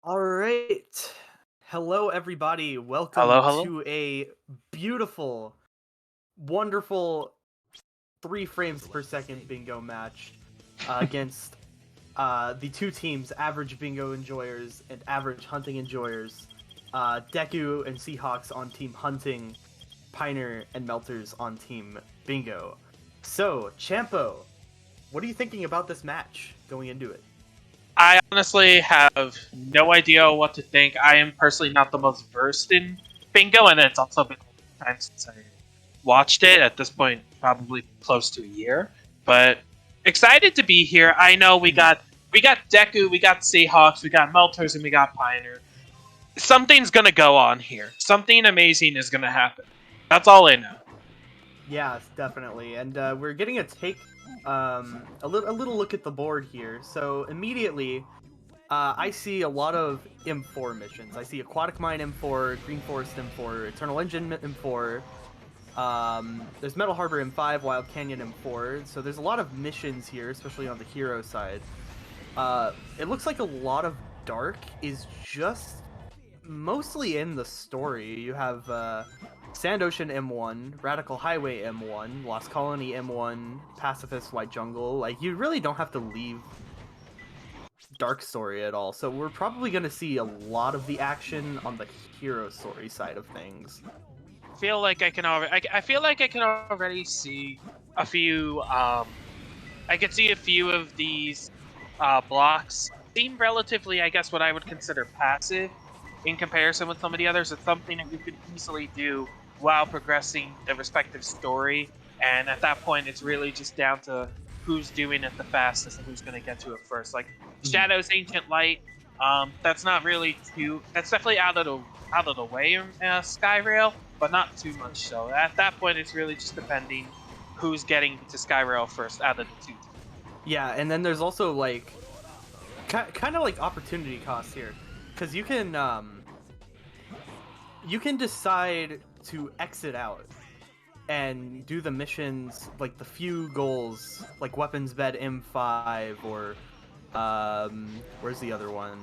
All right. Hello, everybody. Hello, Welcome hello. to a beautiful, wonderful 3 frames per second bingo match against the two teams, average bingo enjoyers and average hunting enjoyers. Deku and Seahawks on team hunting, Piner and Melters on team bingo. So, Champo, what are you thinking about this match going into it? I honestly have no idea what to think. I am personally not the most versed in bingo, and it's also been a long time since I watched it. At this point, probably close to a year. But excited to be here. I know we got Deku, we got Seahawks, we got Meltrs, and we got Pioneer. Something's gonna go on here. Something amazing is gonna happen. That's all I know. Yes, definitely. And we're getting a little look at the board here. So immediately, I see a lot of M4 missions. I see Aquatic Mine M4, Green Forest M4, Eternal Engine M4. There's Metal Harbor M5, Wild Canyon M4. So there's a lot of missions here, especially on the hero side. It looks like a lot of Dark is just mostly in the story. You have Sand Ocean M1, Radical Highway M1, Lost Colony M1, Pacifist White Jungle. Like, you really don't have to leave Dark Story at all. So we're probably going to see a lot of the action on the hero story side of things. Feel like I can already. I feel like I can already see a few. I could see a few of these blocks seem relatively, I guess, what I would consider passive in comparison with some of the others. It's something that you could easily do while progressing the respective story, and at that point, it's really just down to who's doing it the fastest and who's going to get to it first. Like Mhm. Shadow's Ancient Light, that's not really too. That's definitely out of the way in Skyrail, but not too much so. At that point, it's really just depending who's getting to Skyrail first out of the two. Yeah, and then there's also like kind of like opportunity cost here, because you can decide to exit out and do the missions, like the few goals, like Weapons Bed M5 or where's the other one?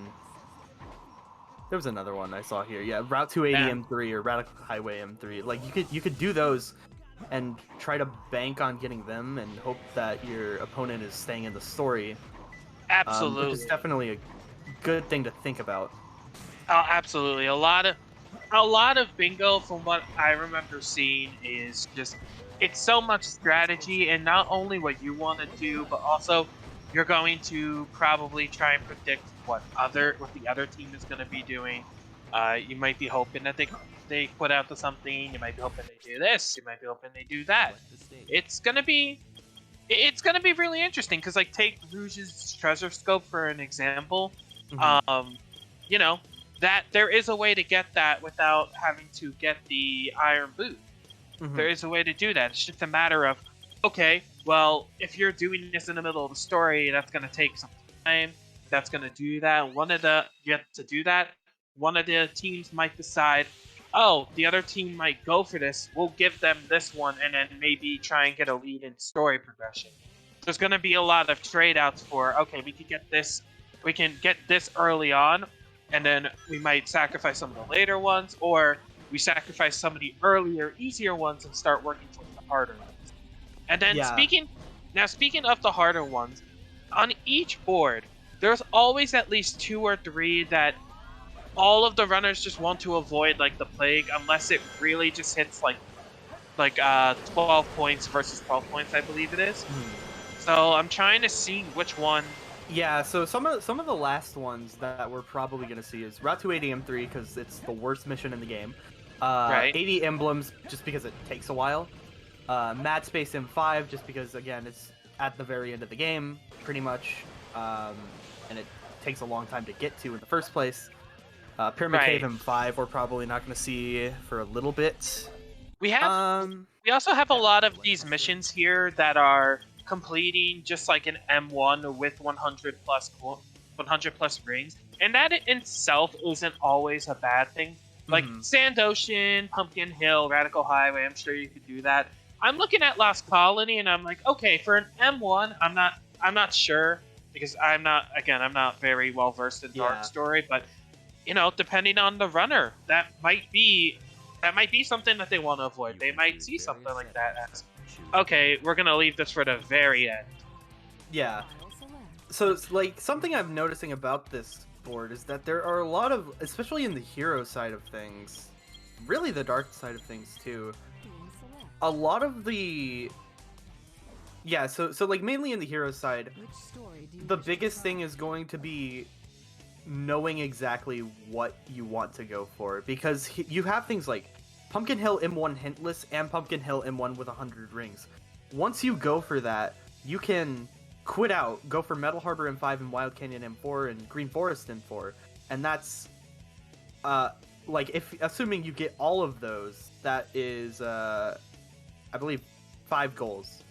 There was another one I saw here. Yeah, Route 280 Yeah, M3 or Radical Highway M3. Like, you could do those and try to bank on getting them and hope that your opponent is staying in the story, which is absolutely. definitely a good thing to think about. Oh, absolutely. A lot of bingo from what I remember seeing is just it's so much strategy and not only what you want to do, but also you're going to probably try and predict what the other team is going to be doing. You might be hoping that they put out to something. You might be hoping they do this. You might be hoping they do that. It's gonna be it's gonna be really interesting because like take Rouge's treasure scope for an example. Hmm. Um, you know that there is a way to get that without having to get the iron boot. Hmm. There is a way to do that. It's just a matter of okay, well, if you're doing this in the middle of the story, that's gonna take some time. That's gonna do that. You have to do that. One of the teams might decide, oh, the other team might go for this. We'll give them this one, and then maybe try and get a lead in story progression. There's gonna be a lot of trade outs for okay, we can get this early on, and then we might sacrifice some of the later ones, or we sacrifice some of the earlier, easier ones and start working towards the harder ones. And then Yeah. speaking of the harder ones, on each board, there's always at least two or three that all of the runners just want to avoid, like the plague, unless it really just hits like 12 points versus 12 points, I believe it is. Mhm. So I'm trying to see which one. Yeah, so some of the last ones that we're probably gonna see is Route 280 M3 because it's the worst mission in the game. Right, 80 emblems just because it takes a while. Mad Space M5 just because again it's at the very end of the game, pretty much, and it takes a long time to get to in the first place. Pyramid Cave right. M5 we're probably not gonna see for a little bit. We have Um, we also have a lot of these missions here that are completing just like an M1 with 100 plus rings, and that in itself isn't always a bad thing. Like mhm. Sand Ocean, Pumpkin Hill, Radical Highway, I'm sure you could do that. I'm looking at Lost Colony and I'm like, okay, for an M1, I'm not sure because I'm not very well versed in Dark Yeah. Story, but you know, depending on the runner, that might be something that they want to avoid. They might see something like that as, okay, we're gonna leave this for the very end. Yeah. So it's like something I'm noticing about this board is that there are a lot of, especially in the hero side of things, really the dark side of things too. A lot of the so like mainly in the hero side, the biggest thing is going to be knowing exactly what you want to go for, because you have things like Pumpkin Hill M1 hintless and Pumpkin Hill M1 with 100 rings. Once you go for that, you can quit out, go for Metal Harbor M5 and Wild Canyon M4 and Green Forest M4, and that's like, if assuming you get all of those, that is I believe 5 goals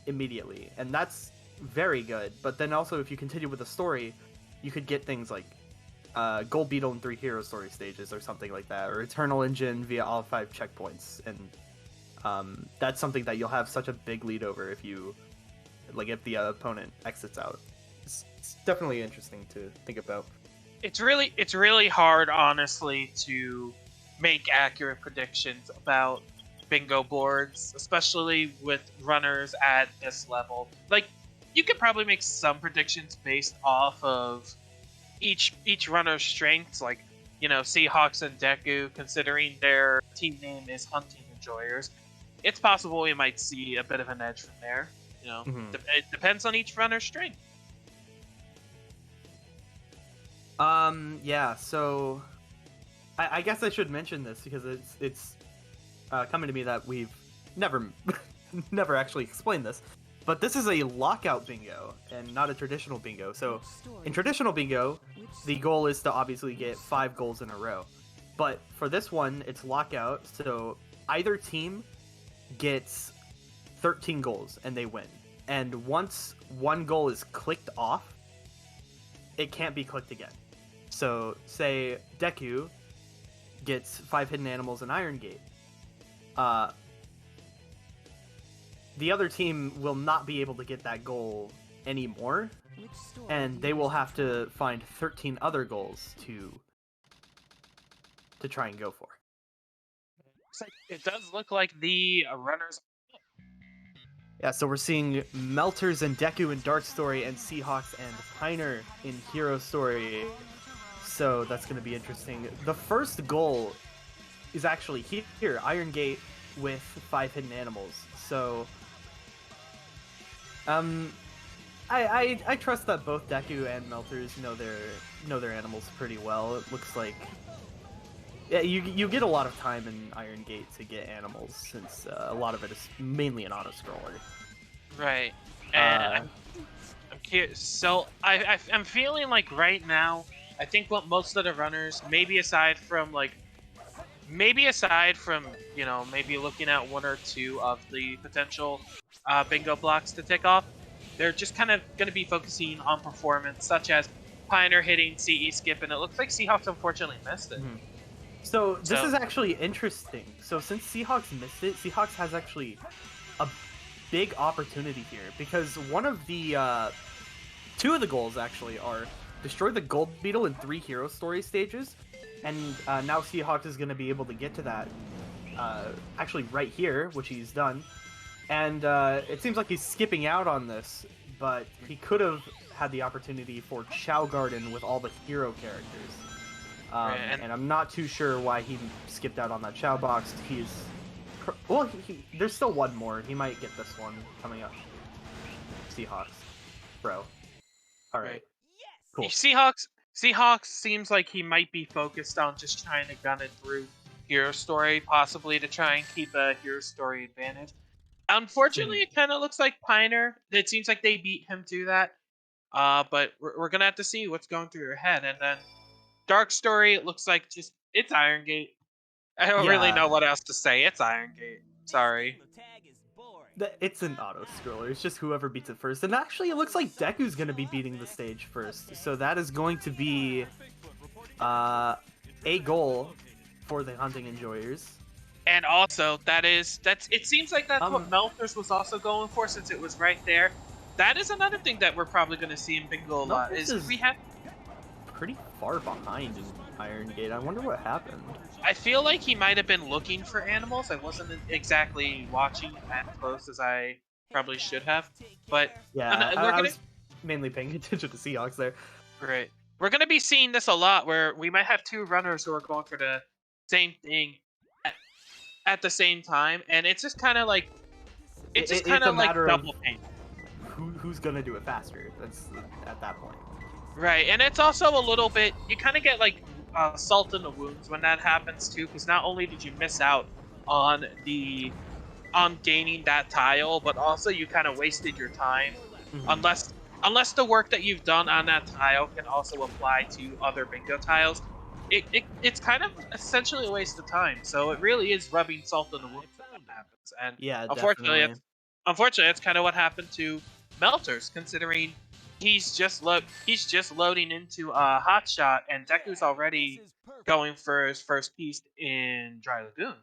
immediately, and that's very good. But then also, if you continue with the story, you could get things like Gold Beetle in 3 hero story stages or something like that, or Eternal Engine via all 5 checkpoints, and that's something that you'll have such a big lead over if you, like, if the opponent exits out. It's definitely interesting to think about. It's really hard, honestly, to make accurate predictions about bingo boards, especially with runners at this level. Like, you could probably make some predictions based off of each runner's strengths, like, you know, Seahawks and Deku, considering their team name is Hunting Enjoyers. It's possible we might see a bit of an edge from there. You know, it depends on each runner's strength. Yeah, so I guess I should mention this because it's coming to me that we've never never actually explained this. But this is a lockout bingo and not a traditional bingo. So in traditional bingo, the goal is to obviously get 5 goals in a row. But for this one, it's lockout, so either team gets 13 goals and they win. And once one goal is clicked off, it can't be clicked again. So say Deku gets 5 hidden animals in Iron Gate. The other team will not be able to get that goal anymore, and they will have to find 13 other goals to try and go for. It does look like the runners. Yeah, so we're seeing Meltrs and Deku in Dark Story, and Seahawks and Piner in Hero Story. So that's going to be interesting. The first goal is actually here, Iron Gate with 5 hidden animals. So I trust that both Deku and Meltrs know their animals pretty well. It looks like, yeah, you get a lot of time in Iron Gate to get animals, since a lot of it is mainly an auto scroller. Right. And I'm curious. So I'm feeling like right now, I think what most of the runners, maybe aside from you know, maybe looking at 1 or 2 of the potential bingo blocks to tick off, they're just kind of going to be focusing on performance, such as Piner hitting CE skip, and it looks like Seahawks unfortunately missed it. So this is actually interesting. So since Seahawks missed it, Seahawks has actually a big opportunity here, because one of the 2 of the goals actually are destroy the Gold Beetle in 3 hero story stages, and now Seahawks is going to be able to get to that actually right here, which he's done. And it seems like he's skipping out on this, but he could have had the opportunity for Chow Garden with all the hero characters. And I'm not too sure why he skipped out on that Chow box. Well, there's still 1 more. He might get this one coming up. Seahawks. Bro. Alright. Cool. Seahawks seems like he might be focused on just trying to gun it through hero story, possibly to try and keep a hero story advantage. Unfortunately, it kind of looks like Piner. It seems like they beat him to that. But we're gonna have to see what's going through your head. And then Dark Story, it looks like it's Iron Gate. I don't really know what else to say. It's Iron Gate. Sorry. It's an auto scroller. It's just whoever beats it first. And actually, it looks like Deku's gonna be beating the stage first. So that is going to be a goal for the Hunting Enjoyers. And also, it seems like that's what Meltrs was also going for, since it was right there. That is another thing that we're probably going to see in bingo a lot. pretty far behind in Iron Gate. I wonder what happened. I feel like he might have been looking for animals. I wasn't exactly watching as close as I probably should have. But Yeah, we're I gonna was mainly paying attention to Seahawks there. right. We're gonna be seeing this a lot, where we might have two runners who are going for the same thing at the same time, and it's just kind of like It's a matter of double pain. who's gonna do it faster. That's at that point. Right, and it's also a little bit, you kind of get like salt in the wounds when that happens too, because not only did you miss out on gaining that tile, but also you kind of wasted your time, unless the work that you've done on that tile can also apply to other bingo tiles. It's kind of essentially a waste of time. So it really is rubbing salt in the wound when that happens, and Yeah, unfortunately, definitely. that's kind of what happened to Melters, considering he's just loading into a hot shot, and Deku's already going for his first piece in Dry Lagoon.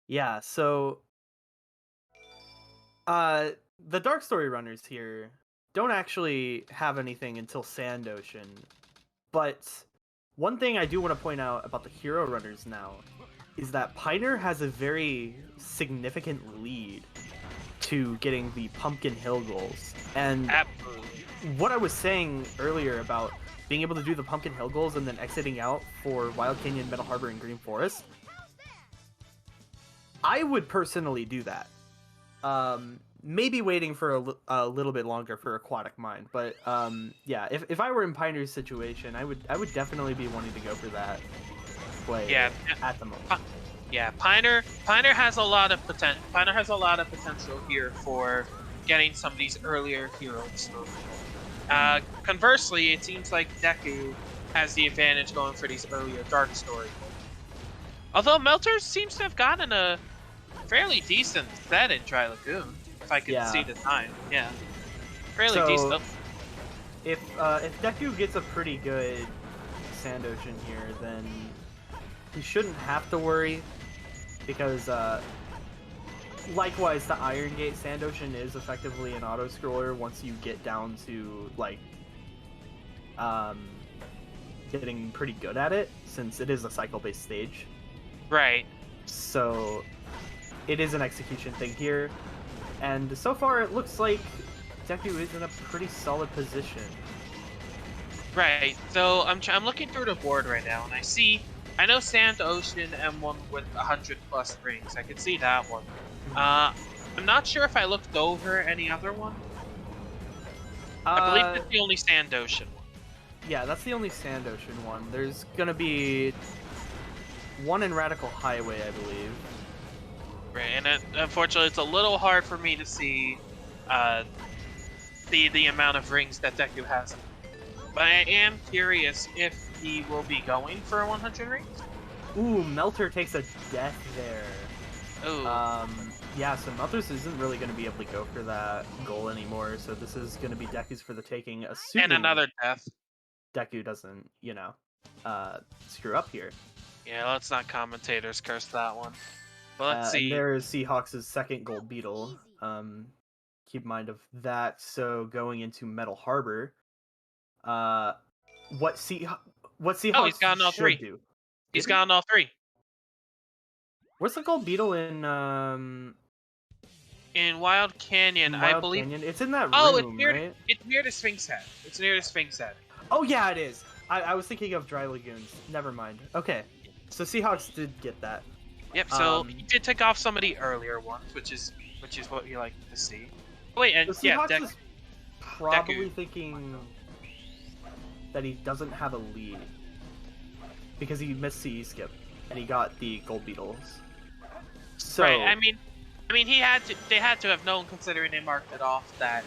Yeah, so the Dark Story runners here don't actually have anything until Sand Ocean. But one thing I do want to point out about the hero runners now is that Piner has a very significant lead to getting the Pumpkin Hill goals. And Absolutely. what I was saying earlier about being able to do the Pumpkin Hill goals and then exiting out for Wild Canyon, Metal Harbor, and Green Forest, I would personally do that. Maybe waiting for a little bit longer for Aquatic Mind, but yeah, if I were in Piner's situation, I would definitely be wanting to go for that play at the moment. Yeah, Piner has a lot of potential. Piner has a lot of potential here for getting some of these earlier heroes. Conversely, it seems like Deku has the advantage going for these earlier Dark Story. Although Melters seems to have gotten a fairly decent set in Dry Lagoon, if I could see the time. Yeah, fairly decent. If Deku gets a pretty good Sand Ocean here, then he shouldn't have to worry, because likewise, the Iron Gate Sand Ocean is effectively an auto scroller once you get down to like getting pretty good at it, since it is a cycle-based stage. Right. So it is an execution thing here, and so far it looks like Deku is in a pretty solid position. Right. So I'm looking through the board right now, and I know Sand Ocean M1 with 100+ rings. I can see that one. I'm not sure if I looked over any other one. I believe it's the only Sand Ocean one. Yeah, that's the only Sand Ocean one. There's gonna be one in Radical Highway, I believe. Right, and unfortunately, it's a little hard for me to see the amount of rings that Deku has. But I am curious if he will be going for 100 rings. Ooh, Melter takes a death there. Ooh. Yeah, so Melters isn't really going to be able to go for that goal anymore, so this is going to be Deku's for the taking, assuming and another death. Deku doesn't, screw up here. Yeah, let's not commentators curse that one. But let's see. And there is Seahawks' second gold beetle. Keep in mind of that. So going into Metal Harbor, what Seahawks he's gotten all three. do? He's gotten all three. Where's the gold beetle in Wild Canyon? I believe Canyon? It's in that room, right? It's near the Sphinx head. Oh yeah, it is. I was thinking of Dry Lagoons. Never mind. Okay, so Seahawks did get that. Yep. So he did take off some of the earlier ones, which is what you like to see. Oh, wait, and so Seahawks is probably thinking that he doesn't have a lead because he missed CE skip and he got the gold beetles. So right. I mean, they had to have known, considering they marked it off, that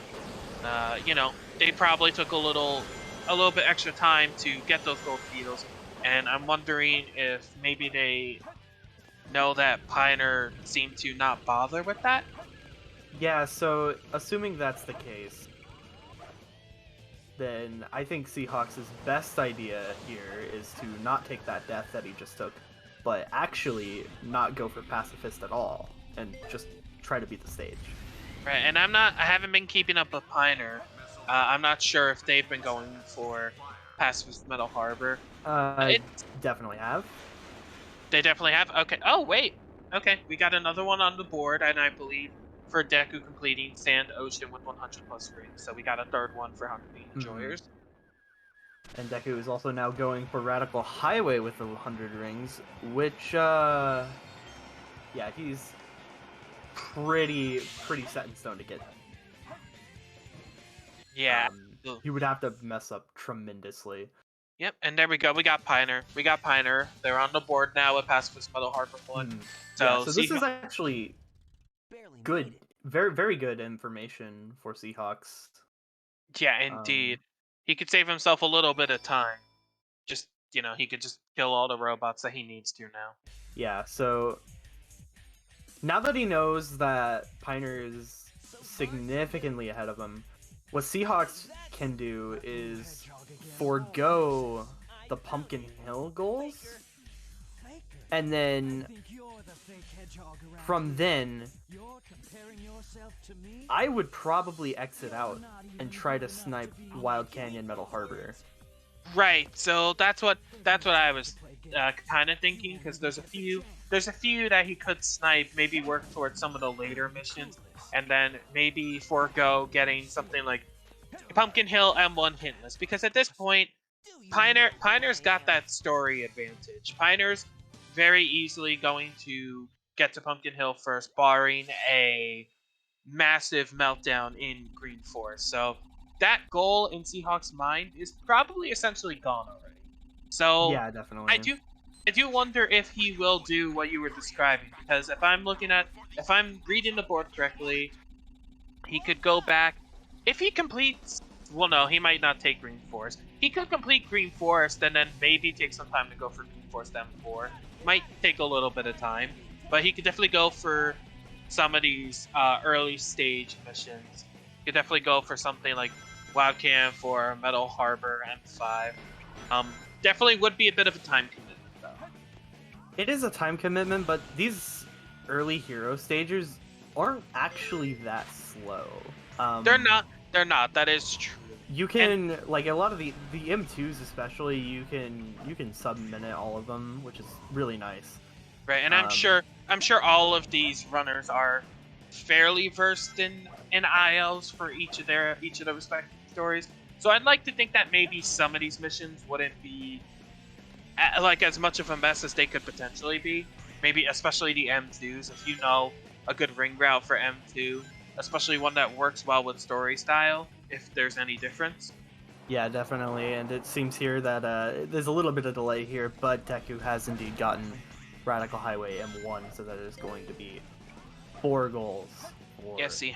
they probably took a little bit extra time to get those gold beetles, and I'm wondering if maybe they know that Piner seemed to not bother with that. Yeah, so assuming that's the case, then I think Seahawks' best idea here is to not take that death that he just took, but actually not go for Pacifist at all, and just try to beat the stage. Right, and I haven't been keeping up with Piner. I'm not sure if they've been going for Pacifist Metal Harbor. Uh, definitely have. They definitely have. Okay. Oh wait. Okay, we got another one on the board, and I believe for Deku completing Sand Ocean with 100 plus rings. So we got a third one for Hunting Enjoyers. And Deku is also now going for Radical Highway with the 100 rings, which, yeah, he's pretty set in stone to get. Yeah. He would have to mess up tremendously. Yep, and there we go. We got Piner. They're on the board now with Pacifist Metal Harbor 1. So this is actually good, very good information for Seahawks. Yeah, indeed. He could save himself a little bit of time. Just, he could just kill all the robots that he needs to now. Yeah, so now that he knows that Piner is significantly ahead of him, what Seahawks can do is forego the Pumpkin Hill goals, and then from then, I would probably exit out and try to snipe Wild Canyon Metal Harbor. Right. So that's what I was kind of thinking, because there's a few that he could snipe, maybe work towards some of the later missions, and then maybe forego getting something like Pumpkin Hill M1 hitless, because at this point, Piner's got that story advantage. Piner's very easily going to get to Pumpkin Hill first, barring a massive meltdown in Green Forest. So that goal in Seahawks' mind is probably essentially gone already. So yeah, definitely. I do wonder if he will do what you were describing, because if I'm reading the board correctly, he could go back. If he completes, well, no, he might not take Green Forest. He could complete Green Forest and then maybe take some time to go for Green Forest M4. Might take a little bit of time, but he could definitely go for some of these early stage missions. He could definitely go for something like Wild Camp for Metal Harbor M5. Definitely would be a bit of a time commitment, though. It is a time commitment, but these early hero stages aren't actually that slow. They're not. That is true. You can like a lot of the M2s especially. You can sub-minute all of them, which is really nice. Right, and I'm sure all of these runners are fairly versed in ILs for each of the respective stories. So I'd like to think that maybe some of these missions wouldn't be like as much of a mess as they could potentially be. Maybe especially the M2s, if you know a good ring route for M2, especially one that works well with story style, if there's any difference. Yeah, definitely, and it seems here that there's a little bit of delay here, but Deku has indeed gotten Radical Highway M1, so that is going to be 4 goals. Yes, yeah,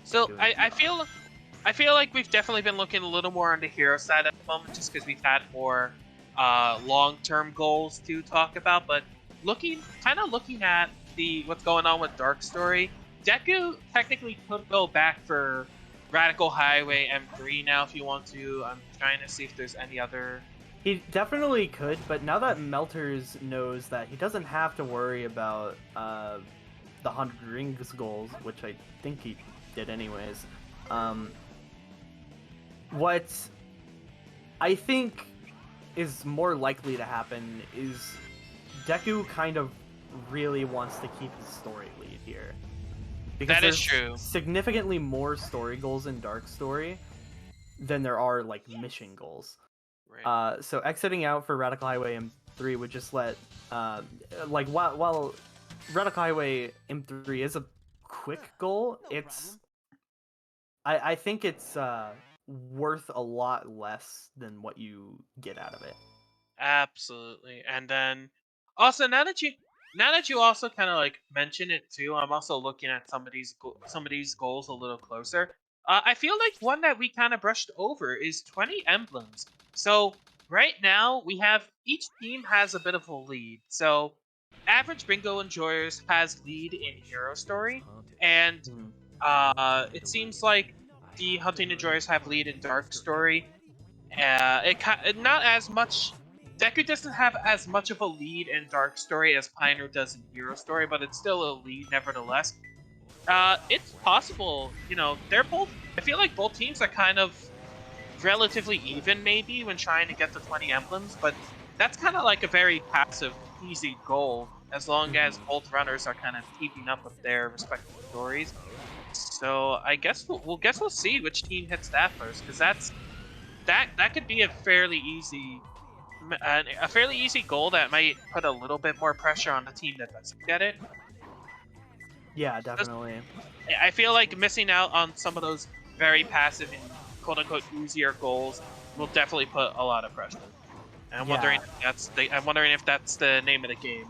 so I feel like we've definitely been looking a little more on the hero side at the moment, just because we've had more long-term goals to talk about. But looking at what's going on with Dark Story, Deku technically could go back for Radical Highway M3 now if you want to. I'm trying to see if there's any other. He definitely could, but now that Meltrs knows that he doesn't have to worry about the 100 rings goals, which I think he did anyways, what I think is more likely to happen is Deku kind of really wants to keep his story lead here. Because that is true. Significantly more story goals in Dark Story than there are like mission goals. Right. So exiting out for Radical Highway M3 would just let like while Radical Highway M3 is a quick goal, I think it's worth a lot less than what you get out of it. Absolutely. And then also now that you also kind of like mention it too, I'm also looking at some of these goals a little closer. I feel like one that we kind of brushed over is 20 emblems. So right now we have each team has a bit of a lead. So Average Bingo Enjoyers has lead in Hero Story, and it seems like the Hunting Enjoyers have lead in Dark Story. Not as much. Deku doesn't have as much of a lead in Dark Story as Piner does in Hero Story, but it's still a lead nevertheless. It's possible, they're both. I feel like both teams are kind of relatively even maybe when trying to get to 20 emblems, but that's kind of like a very passive, easy goal as long as both runners are kind of keeping up with their respective stories. So I guess we'll see which team hits that first, because that could be a fairly easy a fairly easy goal that might put a little bit more pressure on the team that doesn't get it. Yeah, definitely. I feel like missing out on some of those very passive and quote unquote easier goals will definitely put a lot of pressure. And I'm wondering if that's the name of the game.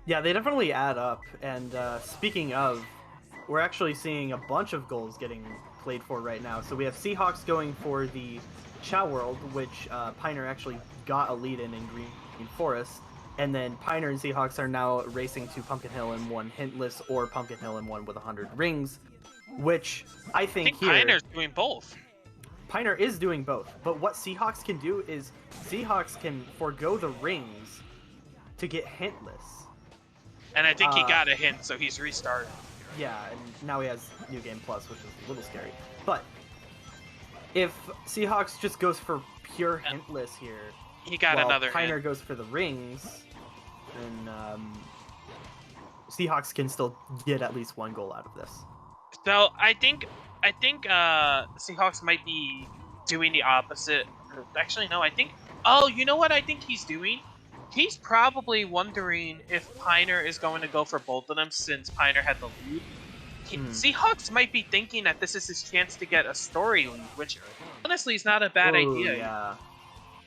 Yeah, they definitely add up. And speaking of, we're actually seeing a bunch of goals getting played for right now. So we have Seahawks going for the Chow World, which Piner actually got a lead in Green Forest. And then Piner and Seahawks are now racing to Pumpkin Hill and one hintless, or Pumpkin Hill and one with 100 rings, which I think here... Piner's doing both. Piner is doing both, but what Seahawks can do is Seahawks can forego the rings to get hintless. And I think he got a hint, so he's restarted. Yeah, and now he has New Game Plus, which is a little scary. But if Seahawks just goes for pure hintless here, he got while another Piner hint. goes for the rings, then Seahawks can still get at least one goal out of this. So I think Seahawks might be doing the opposite. Actually, no. Oh, you know what I think he's doing? He's probably wondering if Piner is going to go for both of them since Piner had the lead. Seahawks might be thinking that this is his chance to get a story lead, which honestly is not a bad idea. Yeah.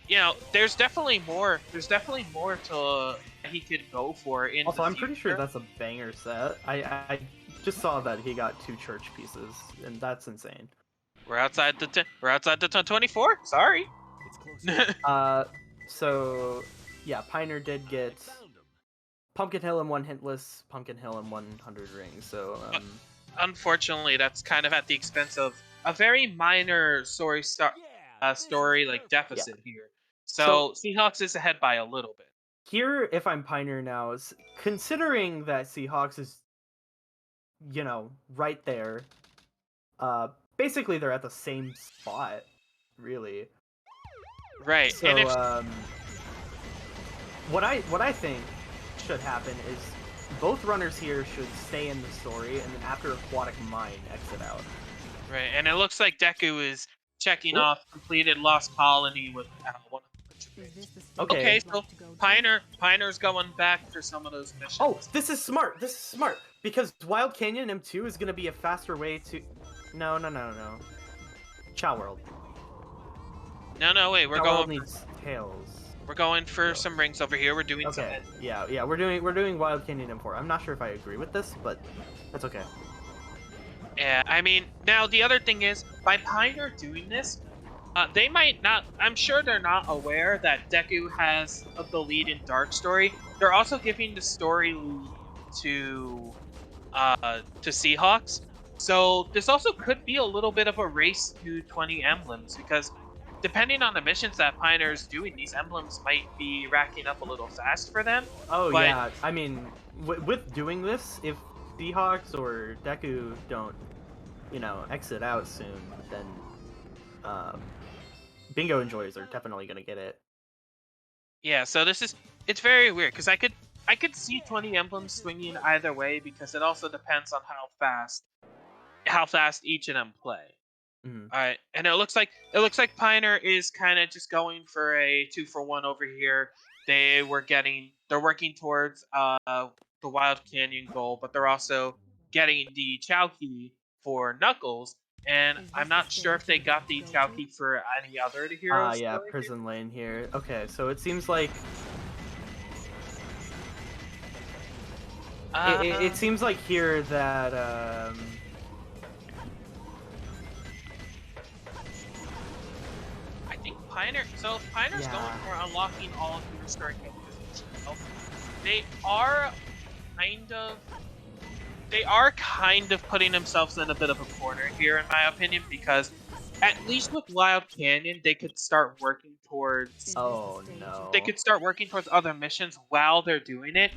You know, there's definitely more to he could go for in Also, the I'm pretty sure future. that's a banger set. I just saw that he got 2 church pieces, and that's insane. We're outside the 24. Sorry. So yeah, Piner did get Pumpkin Hill and one hintless, Pumpkin Hill and 100 rings. So unfortunately, that's kind of at the expense of a very minor story like deficit here. So Seahawks is ahead by a little bit. Here, if I'm Piner now, is considering that Seahawks is, you know, right there. Basically they're at the same spot, really. Right. So and if what I think should happen is both runners here should stay in the story, and then after Aquatic Mine, exit out. Right, and it looks like Deku is checking off completed Lost Colony with one of the Okay, so Piner's going back for some of those missions. Oh, this is smart. This is smart because Wild Canyon M2 is going to be a faster way to. No. Chow World. No, wait. We're Chow going. World needs tails. We're going for some rings over here. We're doing some. Yeah. We're doing Wild Canyon M4. I'm not sure if I agree with this, but that's okay. Yeah, I mean, now the other thing is, by Piner doing this, they might not. I'm sure they're not aware that Deku has the lead in Dark Story. They're also giving the story lead to Seahawks. So this also could be a little bit of a race to 20 emblems because depending on the missions that Piner is doing, these emblems might be racking up a little fast for them. Oh, yeah. I mean, with doing this, if Seahawks or Deku don't, you know, exit out soon, then Bingo Enjoyers are definitely going to get it. Yeah, so it's very weird because I could see 20 emblems swinging either way because it also depends on how fast each of them play. Mm-hmm. All right, and it looks like Piner is kind of just going for a 2-for-1 over here. They're working towards the Wild Canyon goal, but they're also getting the Chow Key for Knuckles. And I'm not sure if they got the Chow Key for any other of the heroes. Yeah, Prison Lane here. Okay, so it seems like it seems like here that I think Piner's going for unlocking all of the restoring capabilities. They are kind of putting themselves in a bit of a corner here, in my opinion, because at least with Wild Canyon, they could start working towards. Oh no! They could start working towards other missions while they're doing it.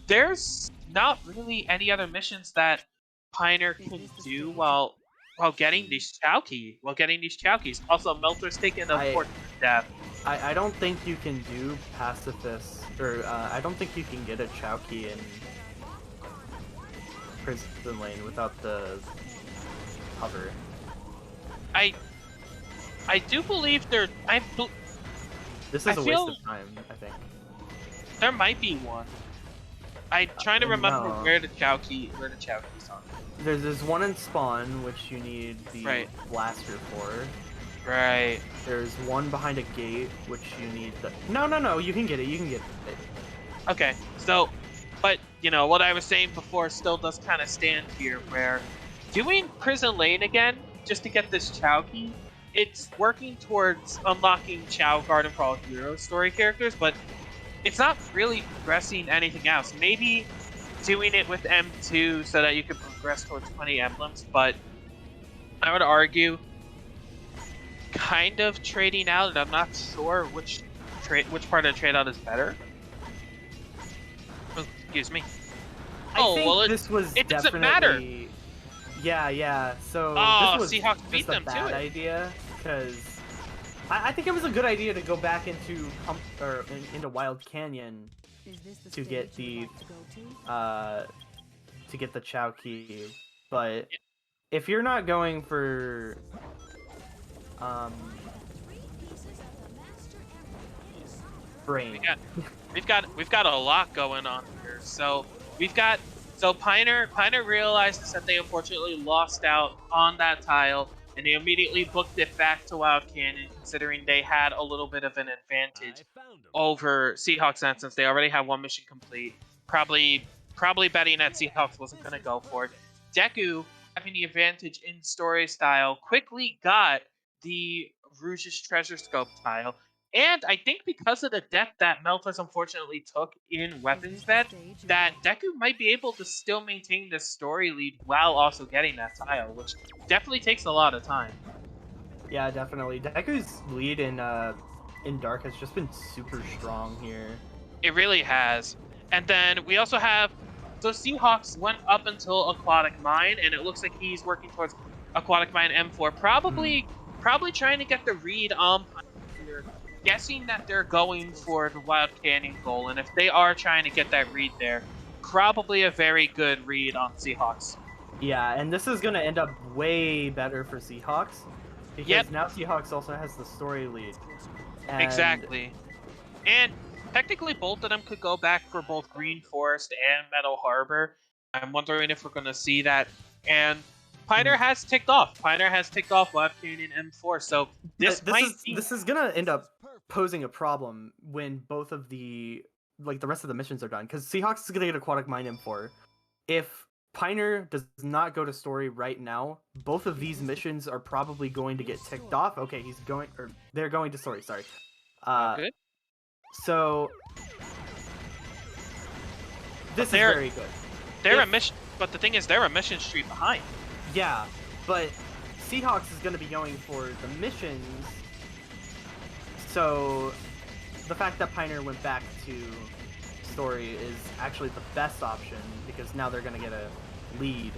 There's not really any other missions that Piner can do while while getting these Chowkeys. Also, Meltrs taking a fortunate death. I don't think you can do pacifist, or I don't think you can get a Chowkey in Prison Lane without the hover. I do believe there. This is a waste of time, I think. There might be one. I'm trying to remember No. where the Chowkeys are. There's one in spawn, which you need the Right. blaster for. Right. There's one behind a gate, which you need the... No, you can get it, Okay, so, but, you know, what I was saying before still does kind of stand here, where doing Prison Lane again, just to get this Chowkey, it's working towards unlocking Chow Garden for All Heroes story characters, but it's not really progressing anything else. Maybe doing it with M2 so that you can progress towards 20 emblems, but I would argue kind of trading out, and I'm not sure which part of the trade out is better. Oh, excuse me. I think well, this was it doesn't definitely... matter. Yeah. So Oh, this was Seahawks beat just a them to bad it. idea, because I think it was a good idea to go back into into Wild Canyon to get the Chowkey, but if you're not going for brain, We've got a lot going on here. So Piner realizes that they unfortunately lost out on that tile, and they immediately booked it back to Wild Canyon, considering they had a little bit of an advantage over Seahawks since they already had one mission complete. Probably betting that Seahawks wasn't going to go for it. Deku, having the advantage in story style, quickly got the Rouge's Treasure Scope tile. And I think because of the death that Meltrs unfortunately took in Weapons Vet, that Deku might be able to still maintain this story lead while also getting that tile, which definitely takes a lot of time. Yeah, definitely. Deku's lead in Dark has just been super strong here. It really has. And then we also have... So Seahawks went up until Aquatic Mine, and it looks like he's working towards Aquatic Mine M4. Probably trying to get the read on Pioneer, guessing that they're going for the Wild Canyon goal. And if they are trying to get that read there, probably a very good read on Seahawks. Yeah, and this is going to end up way better for Seahawks, because now Seahawks also has the story lead. And... Exactly. And technically both of them could go back for both Green Forest and Meadow Harbor. I'm wondering if we're going to see that. And Piner has ticked off. Wild Canyon M4. So this is going to end up posing a problem when both of the rest of the missions are done, because Seahawks is going to get Aquatic Mine M4. If Piner does not go to story right now, both of these missions are probably going to get ticked off. Okay, they're going to story, sorry. Good. So this is very good. They're a mission, but the thing is, they're a mission street behind. Yeah, but Seahawks is going to be going for the missions. So the fact that Pioneer went back to story is actually the best option, because now they're going to get a lead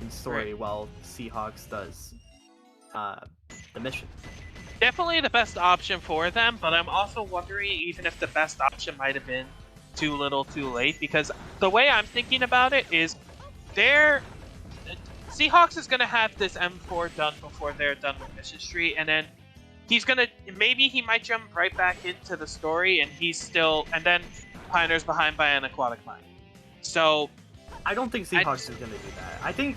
in story while Seahawks does the mission. Definitely the best option for them, but I'm also wondering even if the best option might have been too little too late, because the way I'm thinking about it is Seahawks is going to have this M4 done before they're done with Mission Street, and then maybe he might jump right back into the story, and and then Pioneer's behind by an Aquatic Mine. So I don't think Seahawks is going to do that. I think,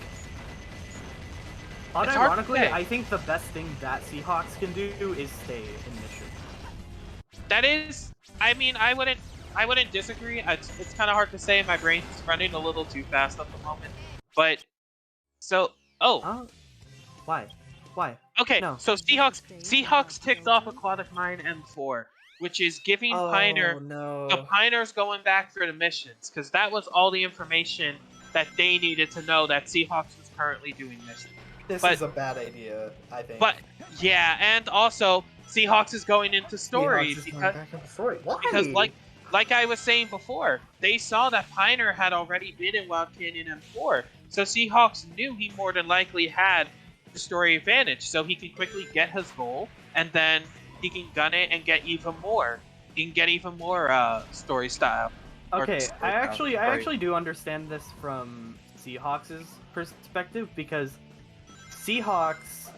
unironically, I think the best thing that Seahawks can do is stay in mission. That is, I mean, I wouldn't disagree. It's kind of hard to say. My brain's running a little too fast at the moment. But so, why? Okay, no. So Seahawks ticked off Aquatic Mine M4, which is giving Pioneer the Pioneers going back for the missions, because that was all the information that they needed to know that Seahawks was currently doing missions. This is a bad idea, I think. But yeah, and also Seahawks is going into story because like I was saying before, they saw that Pioneer had already been in Wild Canyon M4, so Seahawks knew he more than likely had story advantage, so he can quickly get his goal, and then he can gun it and get even more. He can get even more story style. Okay, I actually do understand this from Seahawks' perspective, because Seahawks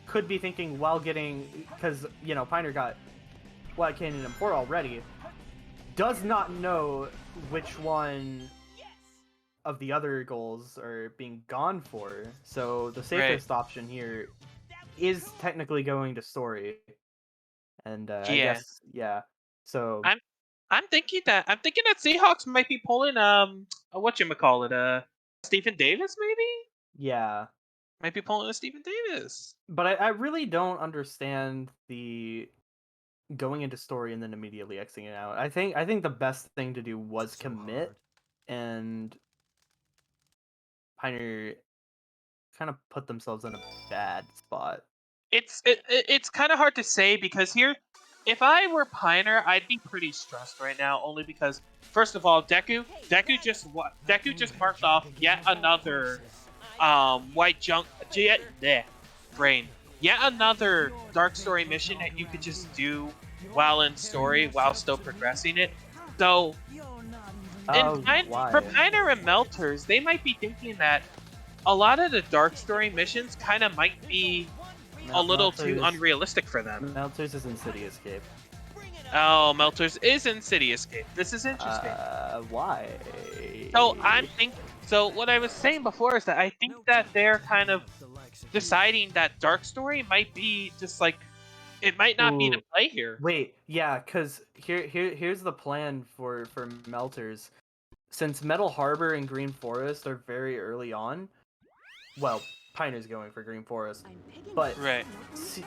could be thinking while getting, because Pioneer got White Canyon M4 already, does not know which one of the other goals are being gone for. So the safest option here is technically going to story, and I guess So I'm thinking that Seahawks might be pulling whatchamacallit, Stephen Davis maybe? yeah, Might be pulling a Stephen Davis. but I really don't understand the going into story and then immediately exiting out. I think the best thing to do was commit, and Pioneer kind of put themselves in a bad spot. It's kind of hard to say, because here, if I were Pioneer, I'd be pretty stressed right now, only because first of all, Deku just marked off yet another yet another Dark Story mission that you could just do while in story, while still progressing it. So for Pioneer and Meltrs, they might be thinking that a lot of the Dark Story missions kind of might be a little too unrealistic for them. Meltrs is in City Escape. Oh, Meltrs is in City Escape. This is interesting. Why? So what I was saying before is that I think that they're kind of deciding that Dark Story might be just like, it might not be the play here. Wait, yeah, because here's the plan for Melters. Since Metal Harbor and Green Forest are very early on, well, Pioneer's going for Green Forest, but right.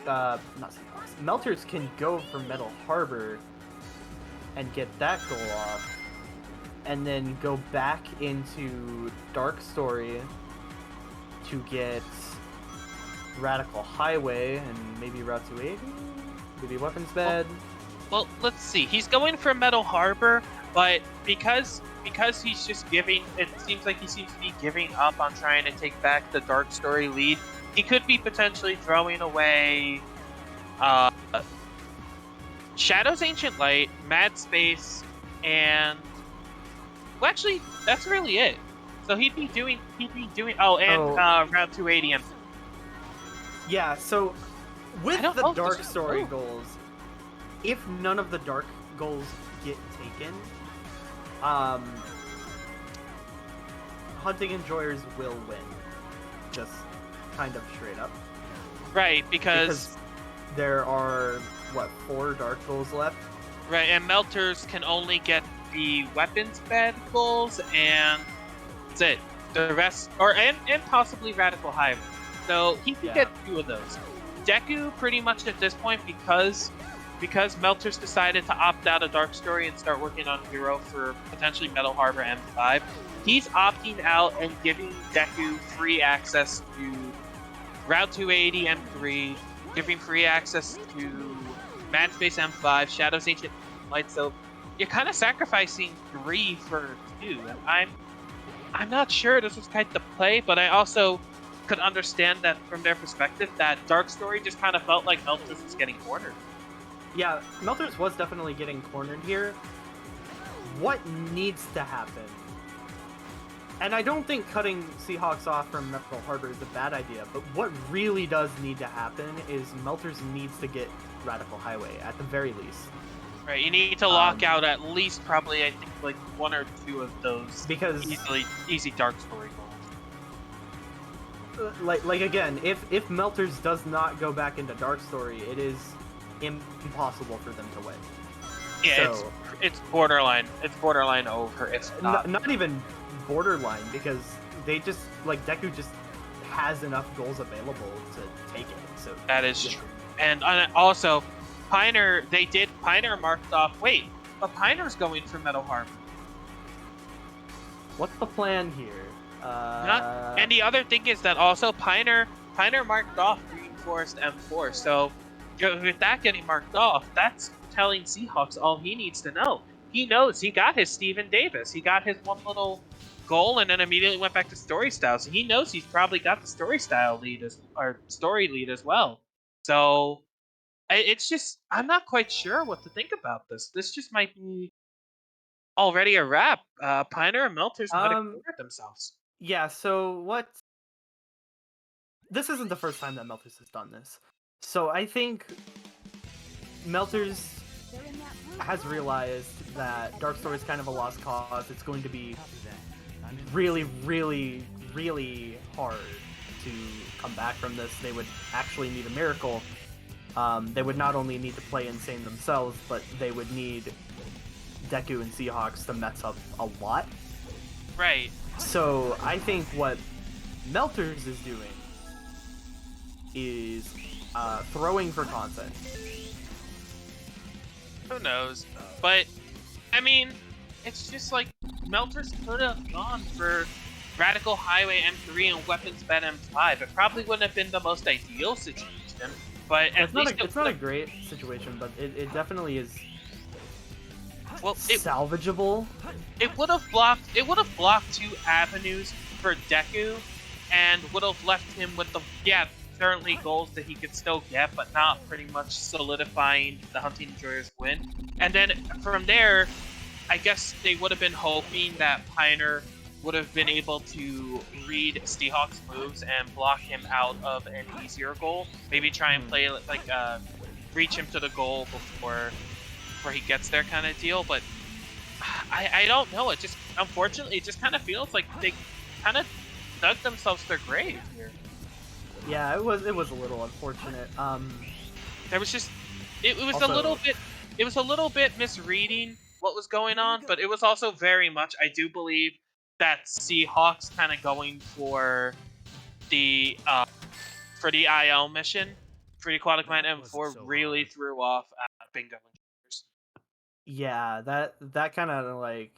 Not Seahawks. Melters can go for Metal Harbor and get that goal off, and then go back into Dark Story to get Radical Highway and maybe Route 280, maybe Weapons Bed. Well, let's see. He's going for Metal Harbor, but because he's just giving, it seems like he seems to be giving up on trying to take back the Dark Story lead. He could be potentially throwing away Shadow's Ancient Light, Mad Space, and well, actually, that's really it. So he'd be doing Route 280 and yeah. So with the Dark Story goals, if none of the Dark goals get taken, Hunting Enjoyers will win. Just kind of straight up. Right, because there are, 4 Dark goals left? Right, and Melters can only get the Weapons Bed goals, and that's it. The rest, and possibly Radical Highway. So he can get 2 of those. Deku, pretty much at this point, because Melters decided to opt out of Dark Story and start working on Hero for potentially Metal Harbor M5, he's opting out and giving Deku free access to Route 280 M3, giving free access to Mad Space M5, Shadow's Ancient Light. So you're kind of sacrificing 3 for 2, and I'm not sure this was kind of the play, but I also could understand that from their perspective, that Dark Story just kind of felt like Melters was getting cornered. Yeah, Melters was definitely getting cornered here. What needs to happen? And I don't think cutting Seahawks off from Metal Harbor is a bad idea, but what really does need to happen is Melters needs to get Radical Highway, at the very least. Right, you need to lock out at least probably, I think, like 1 or 2 of those because easy Dark Story goals. Like again, if Melters does not go back into Dark Story, it is impossible for them to win. Yeah, so, it's borderline. It's borderline over. It's not even borderline, because they just Deku just has enough goals available to take it. So that is true. And also, Pioneer marked off. Wait, but Pioneer's going for Metal Harbor. What's the plan here? And the other thing is that also Pioneer marked off Green Forest M4. So with that getting marked off, that's telling Seahawks all he needs to know. He knows he got his Stephen Davis. He got his one little goal and then immediately went back to story style. So he knows he's probably got the story style lead story lead as well. So it's just I'm not quite sure what to think about this. This just might be already a wrap. Pioneer and Melters might have Um, cleared themselves. yeah. So what? This isn't the first time that Melters has done this. So I think Melters has realized that Dark Story is kind of a lost cause. It's going to be really, really, really hard to come back from this. They would actually need a miracle. They would not only need to play insane themselves, but they would need Deku and Seahawks to mess up a lot. Right. So I think what Melters is doing is throwing for content. Who knows? But I mean, it's just like Melters could have gone for Radical Highway M3 and Weapons Bet M5. It probably wouldn't have been the most ideal situation, but at least It's not a great situation, but it definitely is salvageable. It would have blocked 2 avenues for Deku, and would have left him with the certainly goals that he could still get, but not pretty much solidifying the Hunting Enjoyers win. And then from there, I guess they would have been hoping that Pioneer would have been able to read Seahawks' moves and block him out of an easier goal. Maybe try and play like reach him to the goal before he gets there kind of deal. But I don't know. It just unfortunately it just kind of feels like they kind of dug themselves their grave here. Yeah, it was a little unfortunate. There was just it was Also, a little bit misreading what was going on, but it was also very much I do believe that Seahawks kind of going for the IL mission for the Aquatic Mine M4 really threw off Bingo Engineers. Yeah, that kind of like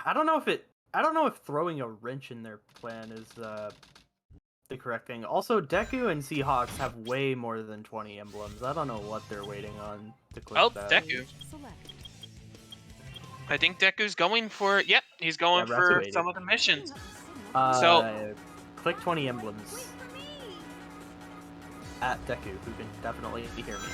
I don't know if throwing a wrench in their plan is the correct thing. Also, Deku and Seahawks have way more than 20 emblems. I don't know what they're waiting on to click that. Deku. I think Deku's going for he's going for some of the missions. So click 20 emblems at Deku, who can definitely hear me.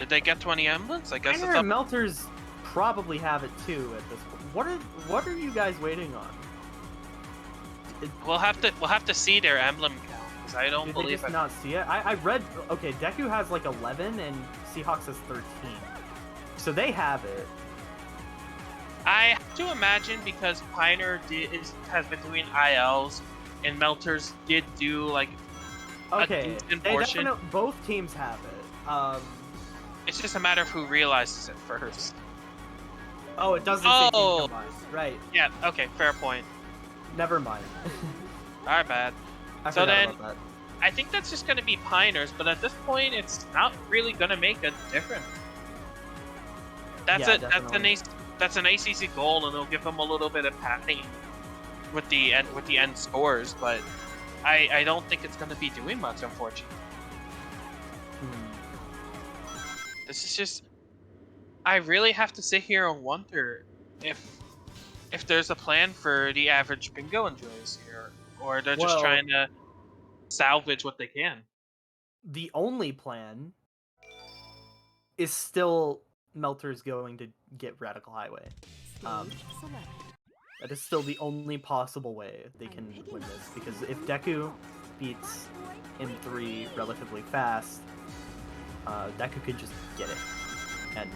Did they get 20 emblems? I guess it's up. Melters probably have it too at this point. What are you guys waiting on? We'll have to see their emblem count because I don't believe they just not see it. I read Deku has like 11 and Seahawks has 13, so they have it. I have to imagine because Pioneer has been doing ILs and Melters did do like a decent portion. Both teams have it. It's just a matter of who realizes it first. Oh, it doesn't say team combined. Right. Yeah, okay, fair point. Never mind. Our bad. So then, that. I think that's just going to be Pioneers, but at this point, it's not really going to make a difference. That's an ACC goal, and it'll give them a little bit of padding with the end scores, but I don't think it's going to be doing much, unfortunately. This is just... I really have to sit here and wonder if there's a plan for the average Bingo Enjoyers here, or they're just trying to salvage what they can. The only plan is still Melters going to get Radical Highway. That is still the only possible way they can win this, because if Deku beats M3 relatively fast, Deku could just get it, and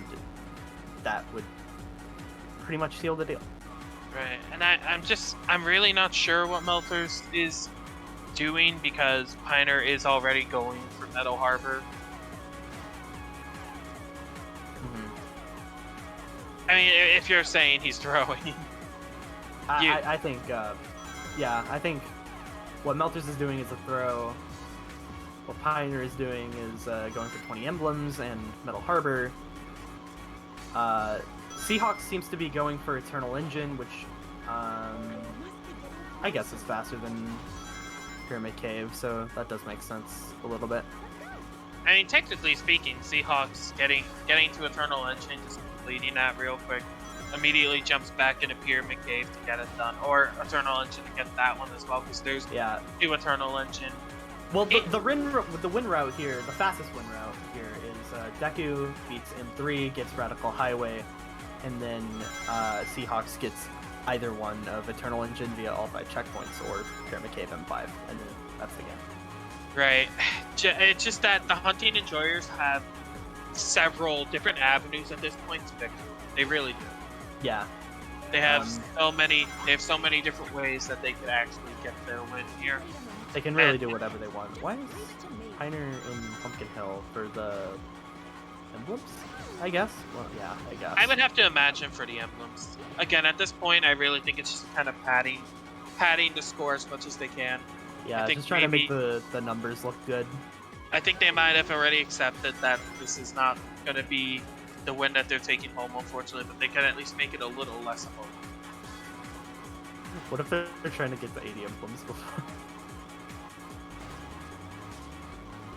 that would pretty much seal the deal. Right, and I'm really not sure what Melters is doing because Pioneer is already going for Metal Harbor. I mean, if you're saying he's throwing, I think, I think what Melters is doing is a throw. What Pioneer is doing is going for 20 emblems and Metal Harbor. Seahawks seems to be going for Eternal Engine, which I guess is faster than Pyramid Cave, so that does make sense a little bit. I mean, technically speaking, Seahawks getting to Eternal Engine, just completing that real quick, immediately jumps back into Pyramid Cave to get it done, or Eternal Engine to get that one as well, because there's Yeah. 2 Eternal Engine. Well, the win route here, the fastest win route here is Deku beats M3, gets Radical Highway, and then Seahawks gets either one of Eternal Engine via all 5 checkpoints or Pyramid Cave M5, and then that's the game. Right. It's just that the Hunting Enjoyers have several different avenues at this point to victory. They really do. Yeah. They have so many different ways that they could actually get their win here. They can really do whatever they want. Why is Piner in Pumpkin Hill for the emblems? I guess. Well, yeah, I guess. I would have to imagine for the emblems. Again, at this point, I really think it's just kind of padding the score as much as they can. Yeah, I think just trying to make the numbers look good. I think they might have already accepted that this is not going to be the win that they're taking home, unfortunately, but they can at least make it a little less of a win. What if they're trying to get the 80 emblems before?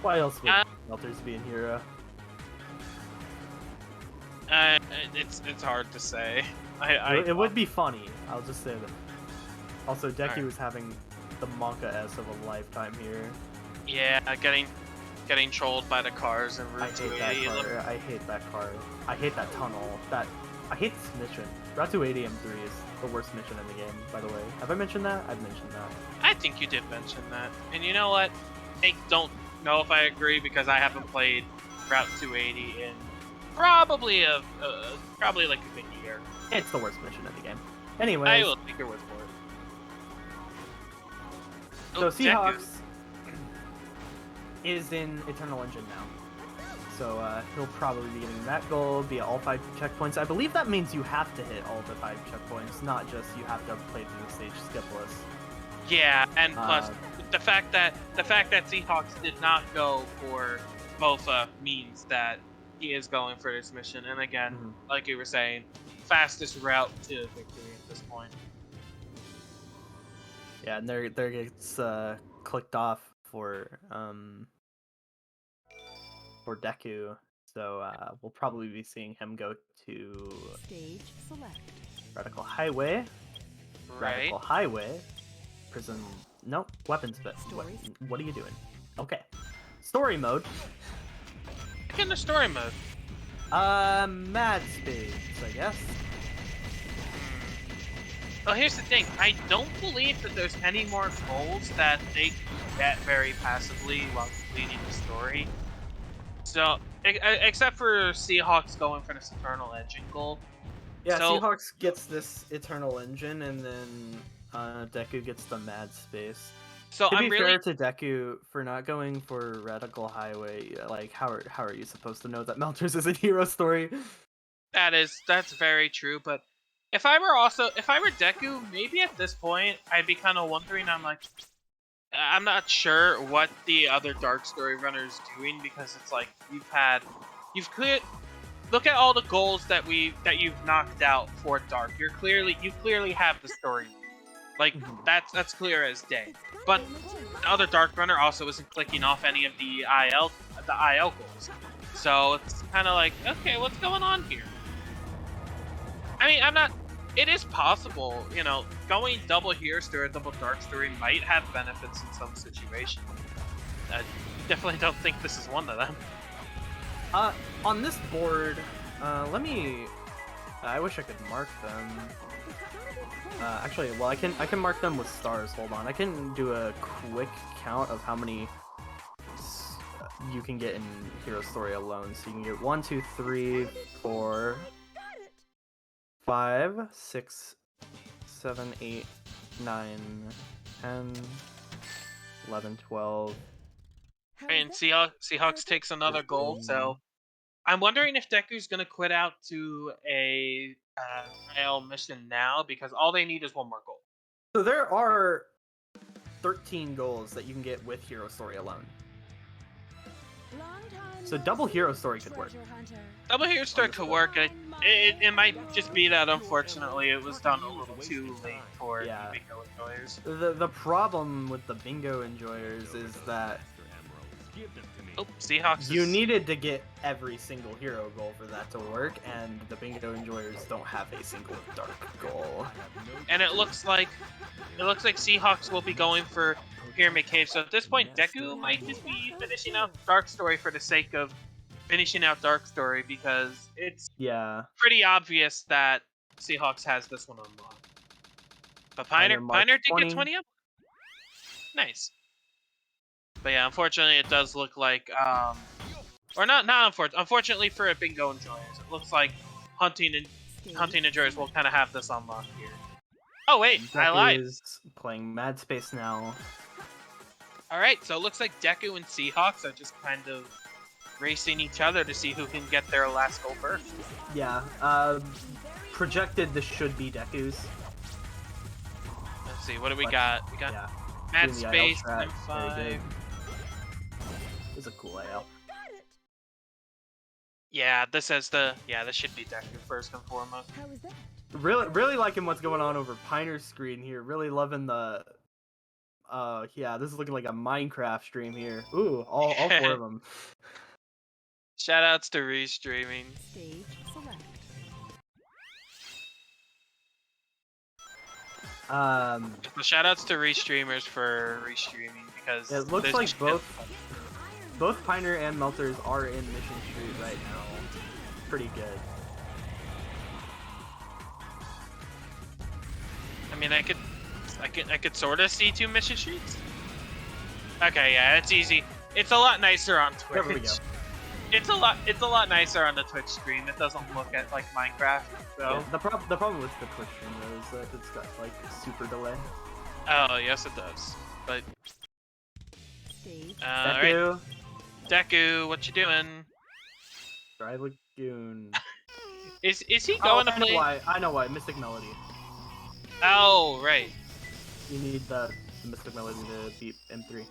Why else would Meltrs be in Hero? It's hard to say. It would be funny. I'll just say that. Also, Deku Right. is having the Monka S of a lifetime here. Yeah, getting trolled by the cars and I Route hate that 280. car. I hate that car. I hate that tunnel. I hate this mission. Route 280 M3 is the worst mission in the game, by the way. Have I mentioned that? I've mentioned that. I think you did mention that. And you know what? I don't know if I agree because I haven't played Route 280 in probably like a good year. It's the worst mission in the game. Anyways, I will take your word for it. so Oh, Seahawks is in Eternal Engine now. So he'll probably be getting that goal via all 5 checkpoints. I believe that means you have to hit all the 5 checkpoints, not just you have to play through the stage skipless. Yeah, and plus the fact that Seahawks did not go for Mofa means that he is going for this mission. And again, like you were saying, fastest route to victory at this point. Yeah, and there gets clicked off for Deku. So we'll probably be seeing him go to Stage select. Radical Highway. Right. Radical Highway. Prison. No, weapons bit. What are you doing? Okay. Story mode. In the story mode. Mad Spades, I guess. Well, here's the thing. I don't believe that there's any more goals that they can get very passively while completing the story. So, except for Seahawks going for this Eternal Engine goal. Yeah, So- Seahawks gets this Eternal Engine, and then Deku gets the Mad Space. So To I'm be really fair to Deku for not going for Radical Highway, like how are you supposed to know that Meltrs is a hero story? that's very true. But if I were Deku, maybe at this point I'd be kind of wondering. I'm not sure what the other Dark Story runner's doing because it's like look at all the goals that you've knocked out for Dark. You clearly have the story. Like that's clear as day. But the other Dark Runner also isn't clicking off any of the IL goals. So it's kind of like, okay, what's going on here? I mean, it is possible, going double Hero Story or double Dark Story might have benefits in some situations. I definitely don't think this is one of them. On this board, I wish I could mark them. Actually, well, I can mark them with stars. Hold on, I can do a quick count of how many you can get in Hero Story alone. So you can get 1, 2, 3, 4, 5, 6, 7, 8, 9, 10, 11, 12. And Seahawks takes another gold, so I'm wondering if Deku's gonna quit out to a IL mission now because all they need is one more goal. So there are 13 goals that you can get with Hero Story alone. So double Hero Story could work. Double Hero Story could work. It might just be that unfortunately it was done a little too late for the bingo enjoyers. The problem with the bingo enjoyers is that Oh, Seahawks. You needed to get every single hero goal for that to work, and the Bingo Enjoyers don't have a single dark goal. And it looks like Seahawks will be going for Pyramid Cave. So at this point, Deku might just be finishing out Dark Story for the sake of finishing out Dark Story, because it's pretty obvious that Seahawks has this one unlocked. But Piner did get 20 up. Nice. But yeah, unfortunately, it does look like, or not unfortunately for a Bingo Enjoyers, it looks like Hunting Enjoyers will kind of have this unlocked here. Oh wait, Deku I lied. is playing Mad Space now. All right, so it looks like Deku and Seahawks are just kind of racing each other to see who can get their last goal first. Yeah, projected this should be Deku's. Let's see, what do we got? We got Mad Space, M5. This is a cool AL. Yeah, this should be Deku first and foremost. How is that? Really liking what's going on over Piner's screen here. Really loving the this is looking like a Minecraft stream here. Ooh, all 4 of them. Shoutouts to restreaming. Stage select. So shoutouts to restreamers for restreaming, because it looks like both Piner and Meltrs are in Mission Street right now. Pretty good. I mean, I could sort of see 2 Mission Streets. Okay, yeah, it's easy. It's a lot nicer on Twitch. There we go. It's a lot nicer on the Twitch stream. It doesn't look at like Minecraft. So yeah, the problem with the Twitch stream though is that it's got like super delay. Oh yes, it does. But Stage. alright. Deku, what you doing? Dry Lagoon. Is he going to play? I know why. Mystic Melody. Oh right. You need the Mystic Melody to beat M3.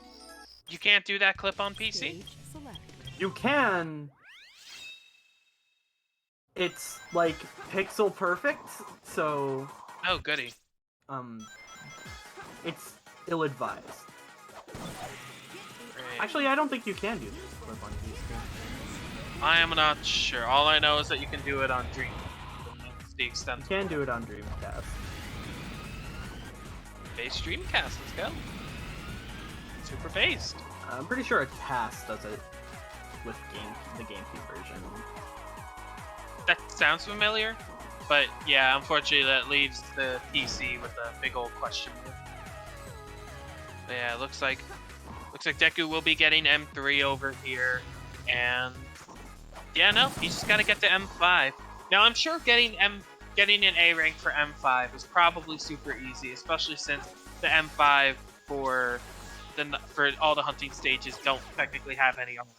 You can't do that clip on PC? Stage select. You can. It's like pixel perfect, so Oh goody. it's ill-advised. Right. Actually, I don't think you can do this clip on PC. I am not sure. All I know is that you can do it on Dream. That's the extent. You can do it on Dreamcast. Base Dreamcast, let's go. Super based. I'm pretty sure a cast does it with the GameCube version. That sounds familiar, but yeah, unfortunately that leaves the PC with a big old question mark. But yeah, it looks like Deku will be getting M3 over here, and yeah, no, he's just gotta get to M5. Now I'm sure getting an A rank for M5 is probably super easy, especially since the M5 for all the hunting stages don't technically have any orange.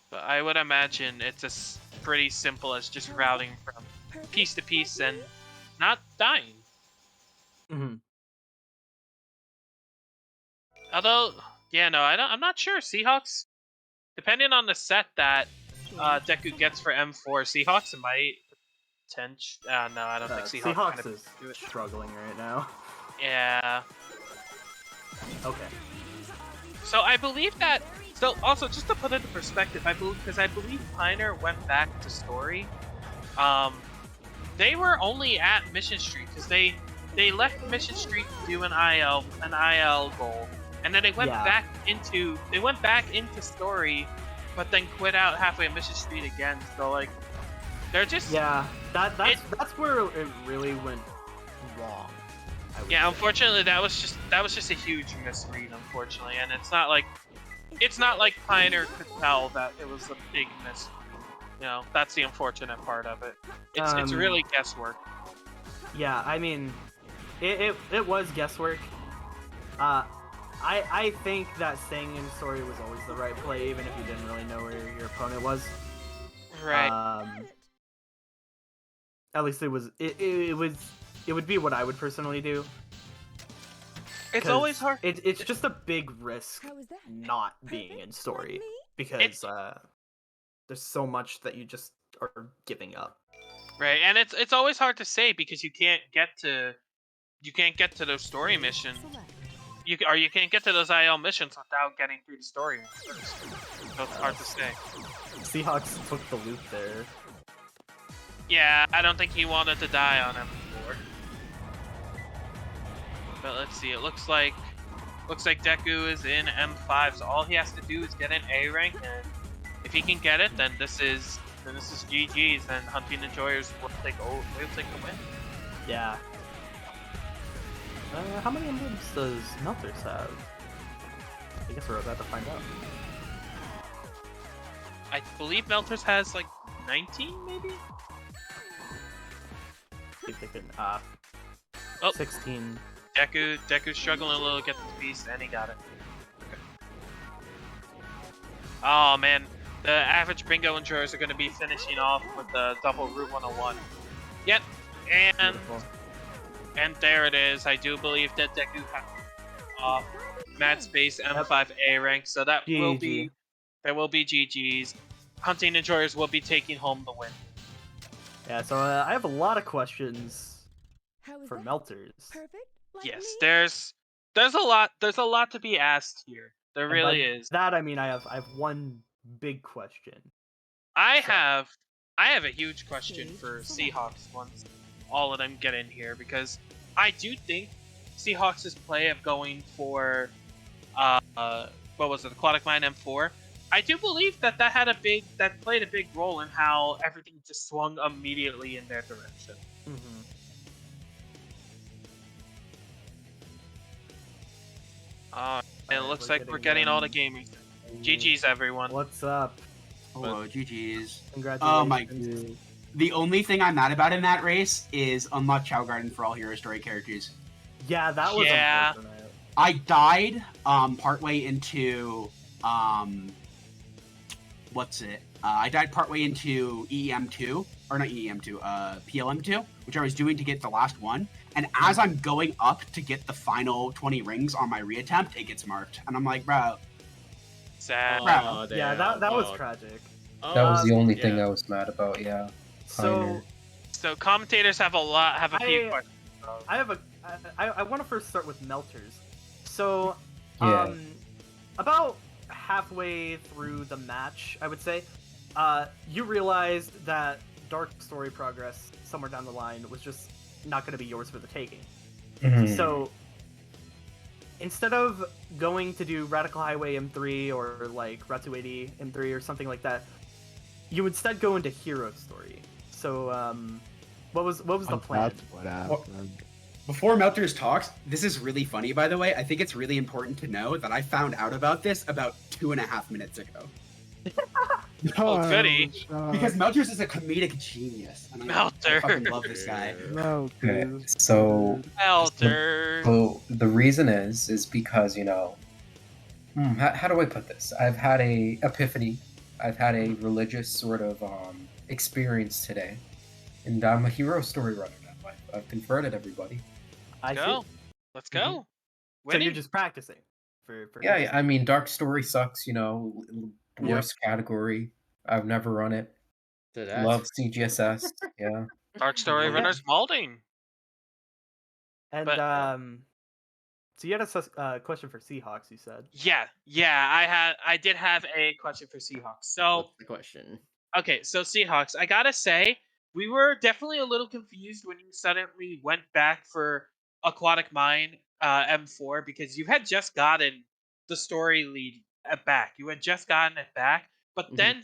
But I would imagine it's as pretty simple as just routing from piece to piece and not dying. Mm-hmm. Although, yeah, no, I'm not sure. Seahawks, depending on the set that Deku gets for M4, Seahawks might no, I don't think Seahawks is struggling right now. Yeah. Okay. So I believe that. So also, just to put it into perspective, I believe Piner went back to story. They were only at Mission Street because they left Mission Street to do an IL goal, and then they went back into story, but then quit out halfway at Mission Street again. So like, they're just that's where it really went wrong. Yeah, unfortunately, that was just a huge misread, unfortunately, and it's not like Piner could tell that it was a big misread. You know, that's the unfortunate part of it. It's really guesswork. Yeah, I mean, it was guesswork. I think that staying in story was always the right play, even if you didn't really know where your opponent was. Right. At least it would be what I would personally do. It's always hard. It's just a big risk How is that? not being in story because there's so much that you just are giving up. Right, and it's always hard to say because you can't get to those story missions you can't get to those IL missions without getting through the story first. So it's hard to say. Seahawks took the loop there. Yeah, I don't think he wanted to die on M4. But let's see. It looks like Deku is in M5, so all he has to do is get an A rank, and if he can get it, then this is GG's. Then Hunting Enjoyers will take the win. Yeah. How many emblems does Meltrs have? I guess we're about to find out. I believe Meltrs has like 19, maybe. See if they can. Oh. 16. Deku's struggling a little to get the beast, and he got it. Okay. Oh man, the average bingo enjoyers are going to be finishing off with the double Route 101. Yep, and Beautiful. and there it is. I do believe that Deku has off Mad Space M5 A rank, so that will be GG's. Hunting Enjoyers will be taking home the win. Yeah, so I have a lot of questions How is for that? Meltrs. Perfect? Like Yes, me? there's a lot to be asked here. There And really by is. that I mean I have one big question. I So- have a huge question Stage for select. Seahawks once all of them get in here, because I do think Seahawks' play of going for what was it, Aquatic Mine M4. I do believe that played a big role in how everything just swung immediately in their direction. Mm-hmm. And it Alright, looks we're like we're getting all the getting, gamers. GG's everyone. What's up? Hello, GG's. Congratulations. Oh my goodness. The only thing I'm mad about in that race is unlock Chow Garden for all hero story characters. Yeah, that was Yeah. unfortunate. I died partway into what's it? I died partway into EEM2, or not EEM2, PLM2, which I was doing to get the last one. And as I'm going up to get the final 20 rings on my reattempt, it gets marked, and I'm like, bro, Sad. Wow. Yeah, that was tragic. That was the only thing yeah. I was mad about. Yeah. So Pioneer. So commentators have a few I- questions. I want to first start with Meltrs. So, Yeah. about halfway through the match, I would say, you realized that Dark Story progress somewhere down the line was just not going to be yours for the taking. Mhm. So, instead of going to do Radical Highway M3 or like Route 280 M3 or something like that, you would instead go into Hero Story. So, what was the plan? That's what happened. Before Melters talks, this is really funny, by the way. I think it's really important to know that I found out about this about 2.5 minutes ago. Oh, goody. Because Melters is a comedic genius. And I fucking love this guy. No, Okay, dude. so Melter. So the reason is because, you know, how do I put this? I've had a epiphany. I've had a religious sort of experience today, and I'm a hero story runner now. I've converted everybody. I see. Go. Let's go. So Winning. you're just practicing for Yeah, I mean, dark story sucks. You know, worst category. I've never run it. Love CGSS. Yeah. Dark Story Yeah. Runners Malding. And But- so you had a question for Seahawks, you said. Yeah. I did have a question for Seahawks. So What's the question? okay, so Seahawks, I gotta say, we were definitely a little confused when you suddenly went back for Aquatic Mine M4, because you had just gotten the story lead back. You had just gotten it back, but then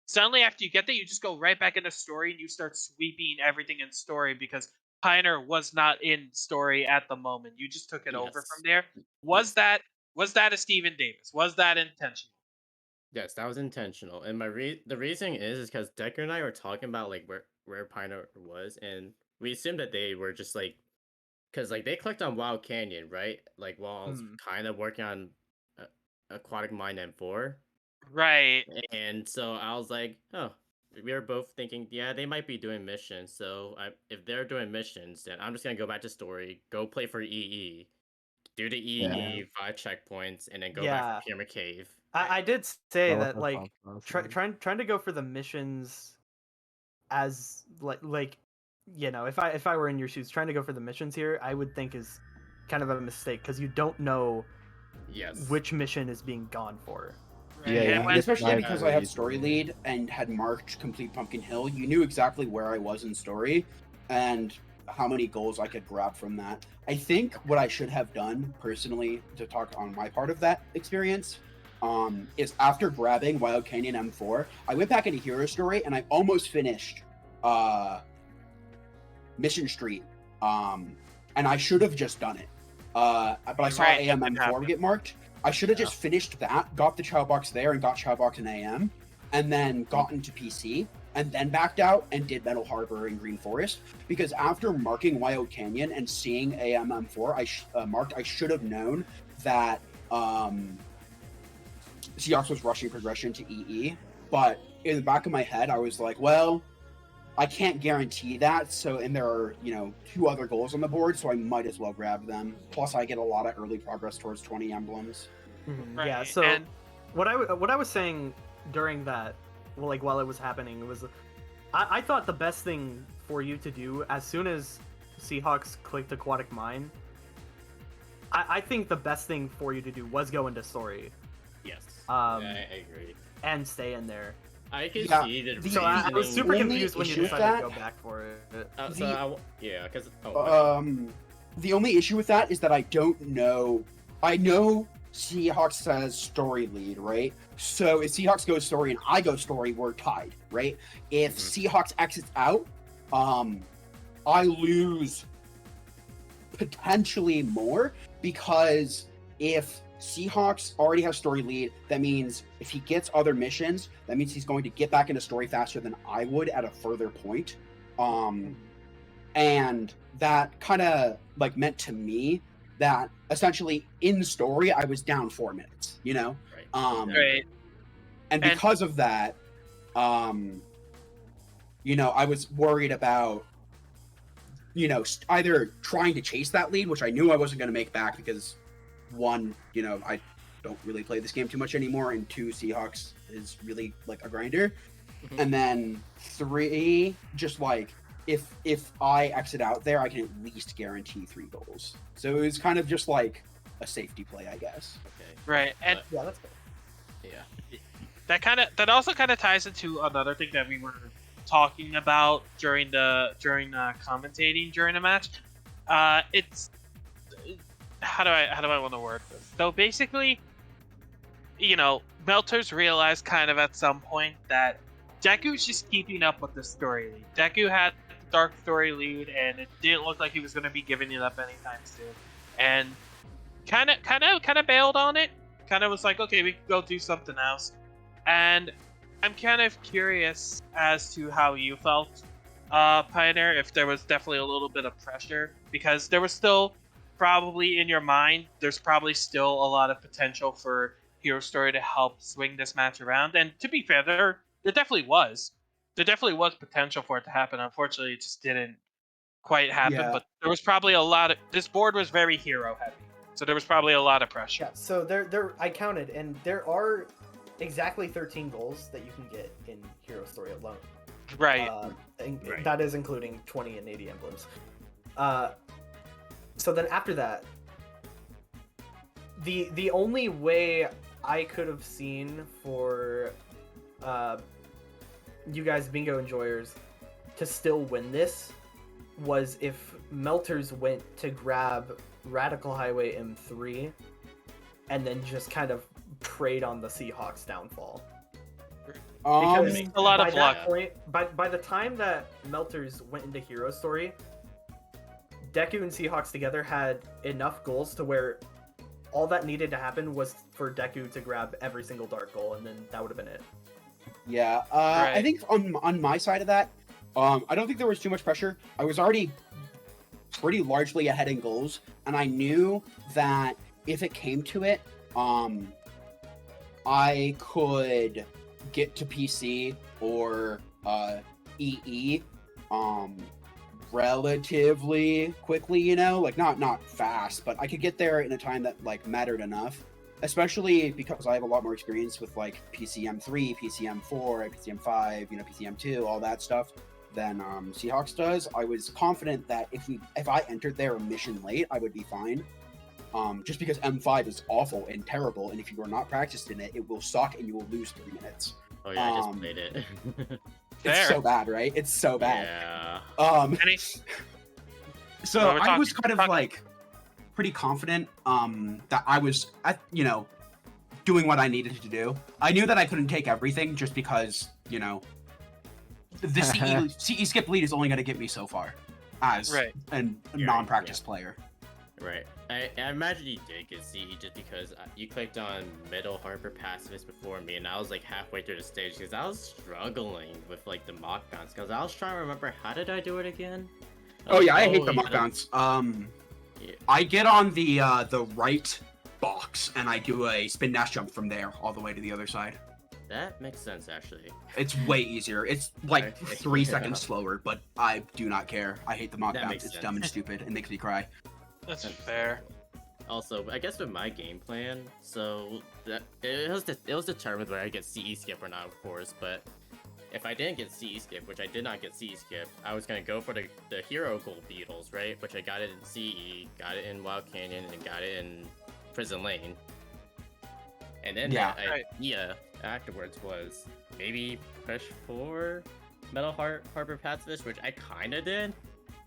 suddenly after you get there, you just go right back into story and you start sweeping everything in story, because Pioneer was not in story at the moment. You just took it over Yes. from there. Was that a Steven Davis? Was that intentional? Yes, that was intentional. And the reason is because Decker and I were talking about like where Pioneer was, and we assumed that they were just like, because like they clicked on Wild Canyon, right? Like while I was kind of working on Aquatic Mine M4, Right. and so I was like, oh, we were both thinking, yeah, they might be doing missions. So if they're doing missions, then I'm just gonna go back to story, go play for EE, do the EE 5 checkpoints, and then go back to Pyramid Cave. I did say That was that the like thought process. trying to go for the missions as like you know, if I were in your shoes, trying to go for the missions here, I would think is kind of a mistake because you don't know Yes. which mission is being gone for. Right? Yeah, And yeah. when- Especially I because I had agree. story lead and had marked complete Pumpkin Hill, you knew exactly where I was in story and how many goals I could grab from that. I think what I should have done personally to talk on my part of that experience is after grabbing Wild Canyon M4, I went back into Hero Story and I almost finished Mission Street. And I should have just done it. But I saw Right, AM that M4 happened. get marked. I should have just finished that, got the Chow Box there, and got Chow Box in AM, and then got into PC, and then backed out and did Metal Harbor and Green Forest. Because after marking Wild Canyon and seeing AM M4, I should have known that Seahawks was rushing progression to EE. But in the back of my head, I was like, well, I can't guarantee that. So, and there are, 2 other goals on the board, so I might as well grab them. Plus, I get a lot of early progress towards 20 emblems. Right, Yeah. So and- what I was saying during that, well, like while it was happening, was I thought the best thing for you to do as soon as Seahawks clicked Aquatic Mine, I think the best thing for you to do was go into story Yes. Um, I agree. and stay in there. I can Yeah. see the So I was reasoning- super Only confused when you issue with decided that- to go back for it. yeah, because The only issue with that is that I don't know. I know Seahawks says story lead, right? So if Seahawks goes story and I go story, we're tied, right? If Seahawks exits out, I lose potentially more because if Seahawks already has story lead, that means if he gets other missions, that means he's going to get back into story faster than I would at a further point. And that kind of like meant to me that essentially in story I was down 4 minutes, right. Right. and And- because of that, I was worried about, either trying to chase that lead, which I knew I wasn't going to make back because, 1, I don't really play this game too much anymore, and 2, Seahawks is really like a grinder, and then 3, just like if I exit out there, I can at least guarantee 3 goals. So it was kind of just like a safety play, I guess. Okay. Right. And Yeah, that's good. Yeah. that also kind of ties into another thing that we were talking about during commentating during the match. It's how do I want to word this? So basically, Melters realized kind of at some point that Deku's just keeping up with the story lead. Deku had the dark story lead, and it didn't look like he was going to be giving it up anytime soon. And kind of bailed on it. Kind of was like, okay, we can go do something else. And I'm kind of curious as to how you felt, Pioneer, if there was definitely a little bit of pressure, because there was still probably in your mind, there's probably still a lot of potential for Hero Story to help swing this match around. And to be fair, there definitely was. There definitely was potential for it to happen. Unfortunately, it just didn't quite happen. Yeah. But there was probably a lot of... This board was very hero heavy. So there was probably a lot of pressure. Yeah, so there I counted, and there are exactly 13 goals that you can get in Hero Story alone. Right. And Right. That is including 20 and 80 emblems. So then after that, the only way I could have seen for you guys bingo enjoyers to still win this was if Melters went to grab Radical Highway M3 and then just kind of preyed on the Seahawks downfall. Because makes a lot by of that luck. point, by the time that Melters went into Hero Story, Deku and Seahawks together had enough goals to where all that needed to happen was for Deku to grab every single dark goal, and then that would have been it. Yeah, Right. I think on my side of that, I don't think there was too much pressure. I was already pretty largely ahead in goals, and I knew that if it came to it, I could get to PC or EE relatively quickly, like not fast, but I could get there in a time that like mattered enough. Especially because I have a lot more experience with like PCM3, PCM4, PCM5, PCM2, all that stuff than Seahawks does. I was confident that if I entered there a mission late, I would be fine. Just because M5 is awful and terrible, and if you are not practiced in it, it will suck and you will lose 3 minutes. Oh yeah, I just played it. Fair. It's so bad, right? It's so bad. Yeah. Any- So Well, we're I was talking- kind of talking- like pretty confident that I was, doing what I needed to do. I knew that I couldn't take everything just because, the CE skip lead is only going to get me so far as Right. a Yeah, non-practice player. Right. I imagine you did get CE just because you clicked on middle Harper pacifist before me, and I was like halfway through the stage because I was struggling with like the mock bounce because I was trying to remember how did I do it again. Oh yeah, I hate the you mock gotta- bounce. Yeah. I get on the right box and I do a spin dash jump from there all the way to the other side. That makes sense actually. It's way easier. It's like Okay. 3 seconds slower, but I do not care. I hate the mock That bounce. makes It's sense. dumb and stupid and makes me cry. That's fair. Also, I guess with my game plan, so that it was determined whether I get CE skip or not, of course. But if I didn't get CE skip, which I did not get CE skip, I was gonna go for the hero gold beetles, right? Which I got it in CE, got it in Wild Canyon, and got it in Prison Lane. And then Yeah. Right. Afterwards was maybe push for Metal Harbor Pacifist, which I kinda did,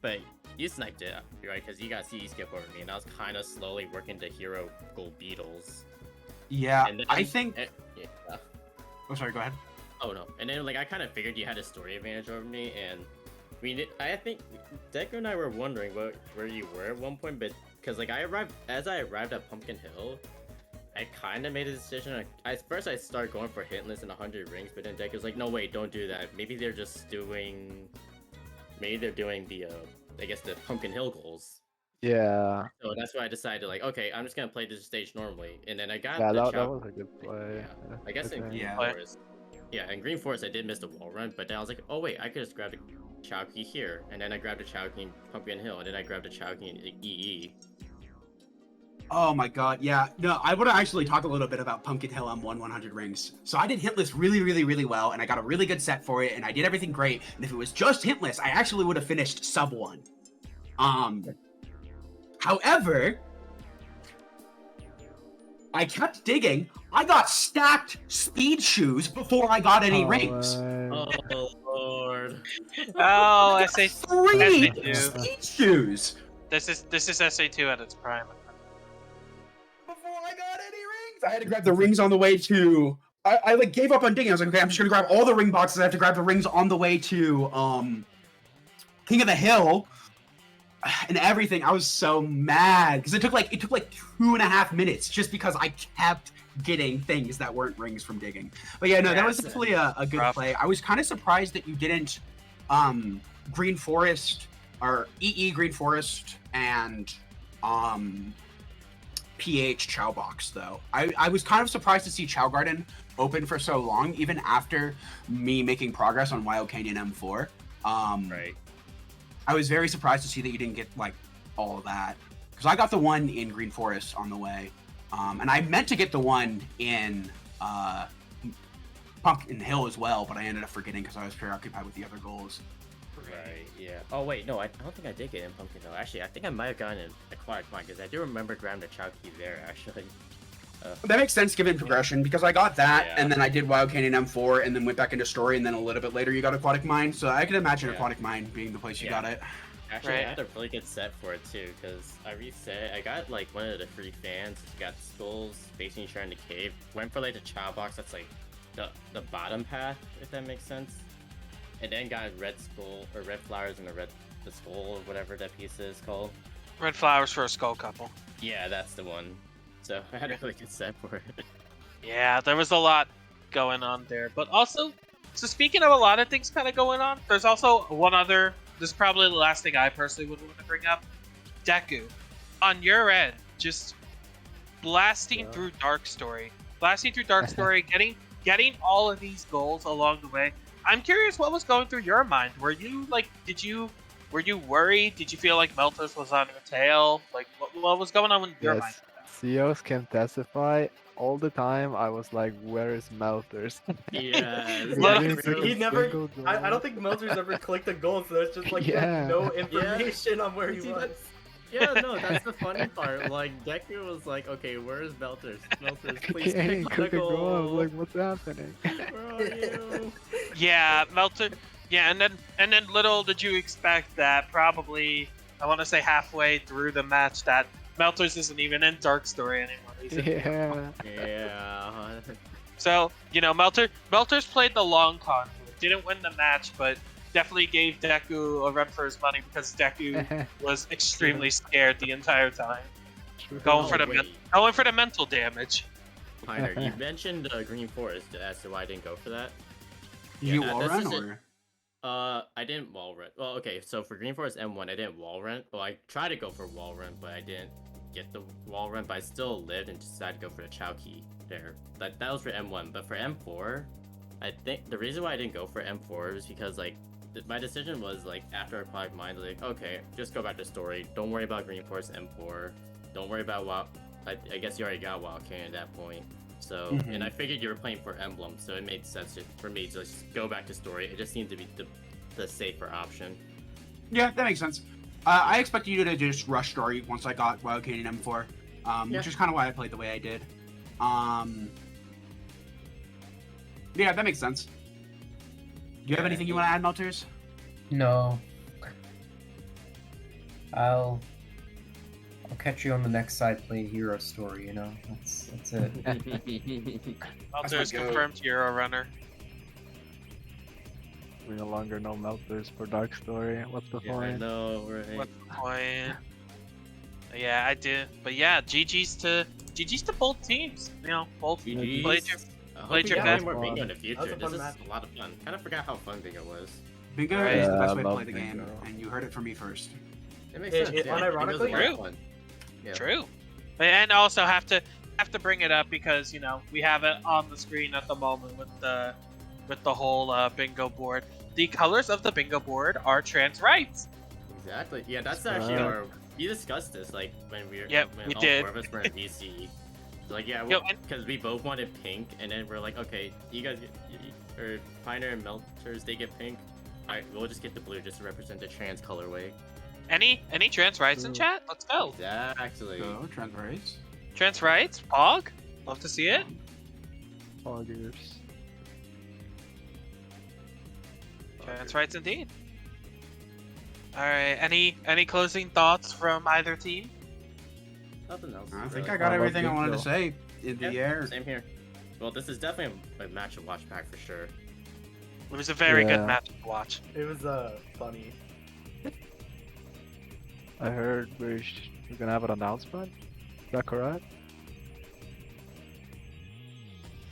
but you sniped it, right? Because you got CE skip over me, and I was kind of slowly working to hero gold beetles. Yeah, And then, I think. yeah. Oh, sorry. Go ahead. Oh no, and then like I kind of figured you had a story advantage over me, and I think Deku and I were wondering where you were at one point, but because like I arrived at Pumpkin Hill, I kind of made a decision. First I started going for hitless and 100 rings, but then Deku was like, no wait, don't do that. Maybe they're doing the I guess the Pumpkin Hill goals. Yeah, So that's why I decided like, okay, I'm just gonna play this stage normally, and then I got yeah, the that Chow- was a good play. Yeah. I guess in Okay. Green Yeah. Forest. Yeah, in Green Forest I did miss the wall run, but then I was like, oh wait, I could just grab a Chowkey here, and then I grabbed a Chowkey in Pumpkin Hill, and then I grabbed a Chowkey in EE. Oh my god, yeah. No, I want to actually talk a little bit about Pumpkin Hill M1 100 rings. So I did hitless really, really, really well, and I got a really good set for it, and I did everything great. And if it was just hitless, I actually would have finished sub 1. However, I kept digging. I got stacked speed shoes before I got any rings. Oh lord. Oh, I got SA 3 SA2. speed shoes This is SA2 at its prime. before I got any rings. I had to grab the rings on the way to. I like gave up on digging. I was like, okay, I'm just gonna grab all the ring boxes. I have to grab the rings on the way to King of the Hill and everything. I was so mad because it took like 2.5 minutes just because I kept getting things that weren't rings from digging. But yeah, no, that was Yes. definitely a good Rough. play. I was kind of surprised that you didn't Green Forest or EE Green Forest and PH Chow Box though. I was kind of surprised to see Chow Garden open for so long, even after me making progress on Wild Canyon M4. Right. I was very surprised to see that you didn't get like all of that, because I got the one in Green Forest on the way, and I meant to get the one in Pumpkin Hill as well, but I ended up forgetting because I was preoccupied with the other goals. Right, yeah. Oh wait, no, I don't think I did get in Pumpkin Hill. Actually, I think I might have gotten an Aquatic Mine, because I do remember grabbing the Chowkey there, actually. That makes sense given progression, because I got that, Yeah. and then I did Wild Canyon M4, and then went back into Story, and then a little bit later you got Aquatic Mine, so I can imagine Yeah. Aquatic Mine being the place you Yeah. got it. Actually, Right. I had a really good set for it too, because I reset. I got like one of the free fans. Got skulls, facing share in the cave. Went for like the Chow Box. That's like the bottom path, if that makes sense. And then got red skull or red flowers in the skull or whatever that piece is called. Red flowers for a skull couple. Yeah, that's the one. So I had a really good set for it. Yeah, there was a lot going on there. But also, so speaking of a lot of things kind of going on, there's also one other. This is probably the last thing I personally would want to bring up. Deku, on your end, just blasting through Dark Story, getting all of these goals along the way. I'm curious what was going through your mind. Were you like, were you worried? Did you feel like Meltrs was on your tail? Like, what was going on in your mind? Yes, CEOs can testify. All the time, I was like, "Where is Melters?" Yeah, He never. I don't think Melters ever clicked a goal, so it's just like Yeah. no information on where he See, was. Yeah, no, that's the funny part. Like, Deku was like, okay, where's Meltrs? Meltrs, please Hey, pick could go up. Clinical. Like, what's happening? Where are you? Yeah, Melter. Yeah, and then little did you expect that probably I want to say halfway through the match that Melters isn't even in Dark Story anymore. He's in Yeah. Yeah. So, Melters played the long con. Didn't win the match, but definitely gave Deku a run for his money because Deku was extremely scared the entire time. Going for the mental damage. Piner, you mentioned Green Forest as to why I didn't go for that. Did you Yeah, wall this run isn't- or? I didn't wall run. Well, okay, so for Green Forest M1, I didn't wall run. Well, I tried to go for wall run, but I didn't get the wall run. But I still lived and decided to go for the Chao Key there. That was for M1. But for M4, I think the reason why I didn't go for M4 was because like my decision was like after Aquatic Mind, like okay, just go back to story. Don't worry about Green Forest M4. Don't worry about WoW. I guess you already got WoW Canyon at that point. So, and I figured you were playing for Emblem, so it made sense for me to just go back to story. It just seemed to be the safer option. Yeah, that makes sense. I expected you to just rush story once I got Wild Canyon M4, which is kind of why I played the way I did. Yeah, that makes sense. Do you have anything you want to add, Melters? No. I'll catch you on the next side play hero story, you know? That's it. Melters confirmed Hero Runner. We no longer know Melters for Dark Story. What's the Yeah, I point? know, right? What's the point? Yeah, I did. But yeah, GG's to both teams. You know, both GGs. played your I hope played we your get best. more bingo in the future. That was a This fun is match. a lot of fun. Kind of forgot how fun bingo was. Bingo Right. is the Yeah, best I way to love play the game, bingo. and you heard it from me first. It makes It- sense. it- yeah. unironically, Bingo's a lot of True. fun. Yeah. True. And also have to bring it up because you know we have it on the screen at the moment with the whole bingo board. The colors of the bingo board are trans rights. Exactly. Yeah, that's actually our. We discussed this like when we were. Yep, when we all did. four of us were in VC. So, like yeah, Yo, and- because we both wanted pink, and then we're like, okay, you guys get, or Piner and Melters, they get pink. Alright, we'll just get the blue just to represent the trans colorway. Any trans rights in chat? Let's go. Exactly. So, transfers. Trans rights, Pog. Love to see it. Poggers. Trans rights indeed. All right. Any closing thoughts from either team? Nothing else. I think really. I got I love everything I bingo. wanted to say in the Yeah, air. Same here. Well, this is definitely a match to watch back for sure. It was a very good Yeah. match to watch. It was funny. I heard we're gonna have an announcement. Is that correct?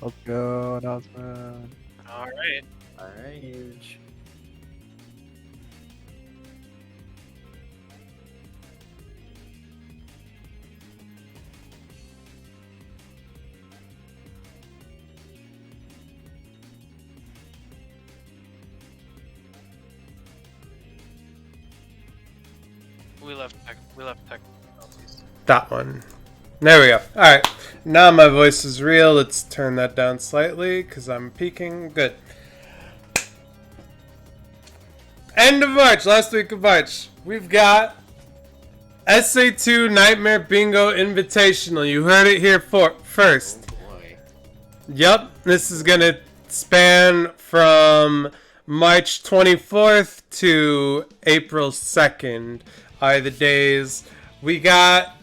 Let's go, announcement. All right. Alright. Huge. We left tech penalties. That one. There we go. Alright. Now my voice is real. Let's turn that down slightly because I'm peaking. Good. End of March. Last week of March. We've got SA2 Nightmare Bingo Invitational. You heard it here first. Oh boy. Yep. This is going to span from March 24th to April 2nd. Are the days. We got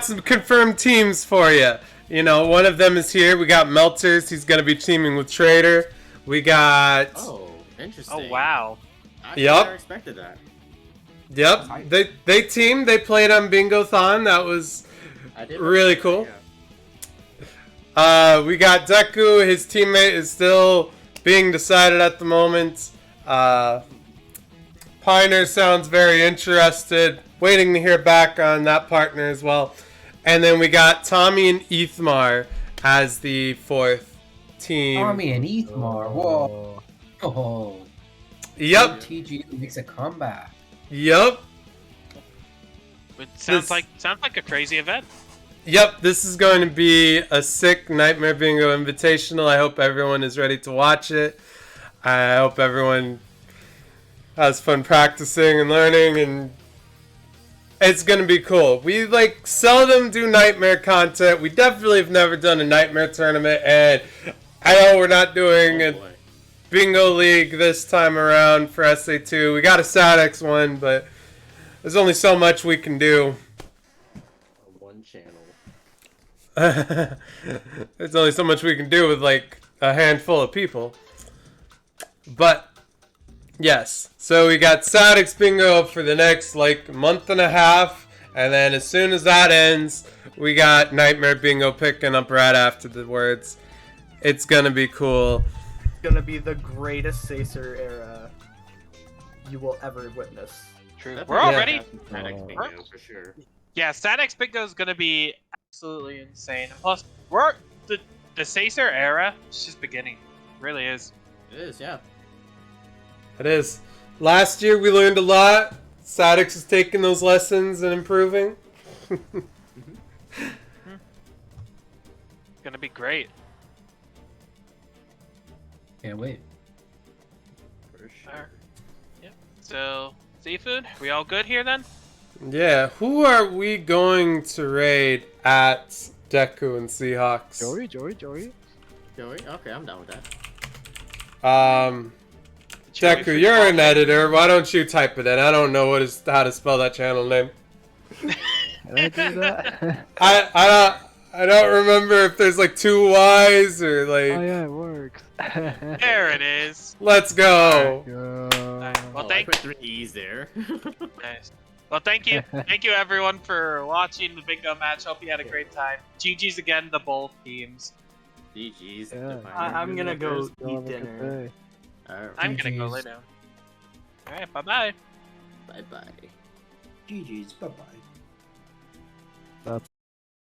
some confirmed teams for you. You know, one of them is here. We got Melters. He's going to be teaming with Trader. We got... Oh, interesting. Oh wow. I Yep. never expected that. Yep. They teamed. They played on Bingo-thon. That was I did really remember cool. that, We got Deku. His teammate is still being decided at the moment. Piner sounds very interested. Waiting to hear back on that partner as well. And then we got Tommy and Ethmar as the fourth team. Tommy and Ethmar. Whoa. Oh. Yep. TG makes a comeback. Yep. It sounds This- like a crazy event. Yep, this is going to be a sick Nightmare Bingo Invitational. I hope everyone is ready to watch it. I hope everyone has fun practicing and learning It's gonna be cool. We like seldom do nightmare content. We definitely have never done a nightmare tournament, and I know we're not doing a boy. bingo league this time around for SA2. We got a SATX one, but there's only so much we can do. One channel. There's only so much we can do with like a handful of people. But yes, so we got SATX bingo for the next like month and a half, and then as soon as that ends, we got Nightmare bingo picking up right afterwards. It's gonna be cool. It's gonna be the greatest Sacer era you will ever witness. True. That's We're what already. SATX bingo for sure. Yeah, StatX bingo is gonna be absolutely insane. Plus, we're the Sacer era is just beginning. It really is. It is, yeah. It is. Last year we learned a lot. SATX is taking those lessons and improving. Gonna be great. Can't wait. For sure. Alright. Yep. So, seafood, we all good here then? Yeah, who are we going to raid at Deku and Seahawks? Joey. Joey? Okay, I'm down with that. Deku, you're an editor. Why don't you type it in? I don't know how to spell that channel name. Can I do that? I don't remember if there's like 2 Y's or like. Oh yeah, it works. There it is. Let's go. Alright, well, I thank put 3 E's there. Nice. Well, thank you everyone for watching the bingo match. Hope you had a great time. GG's again to both teams. GG's. Yeah. I'm gonna go Y'all eat have a good dinner. day. Alright. I'm gonna go lay down. All right, bye bye. Bye bye. GG's. Bye bye.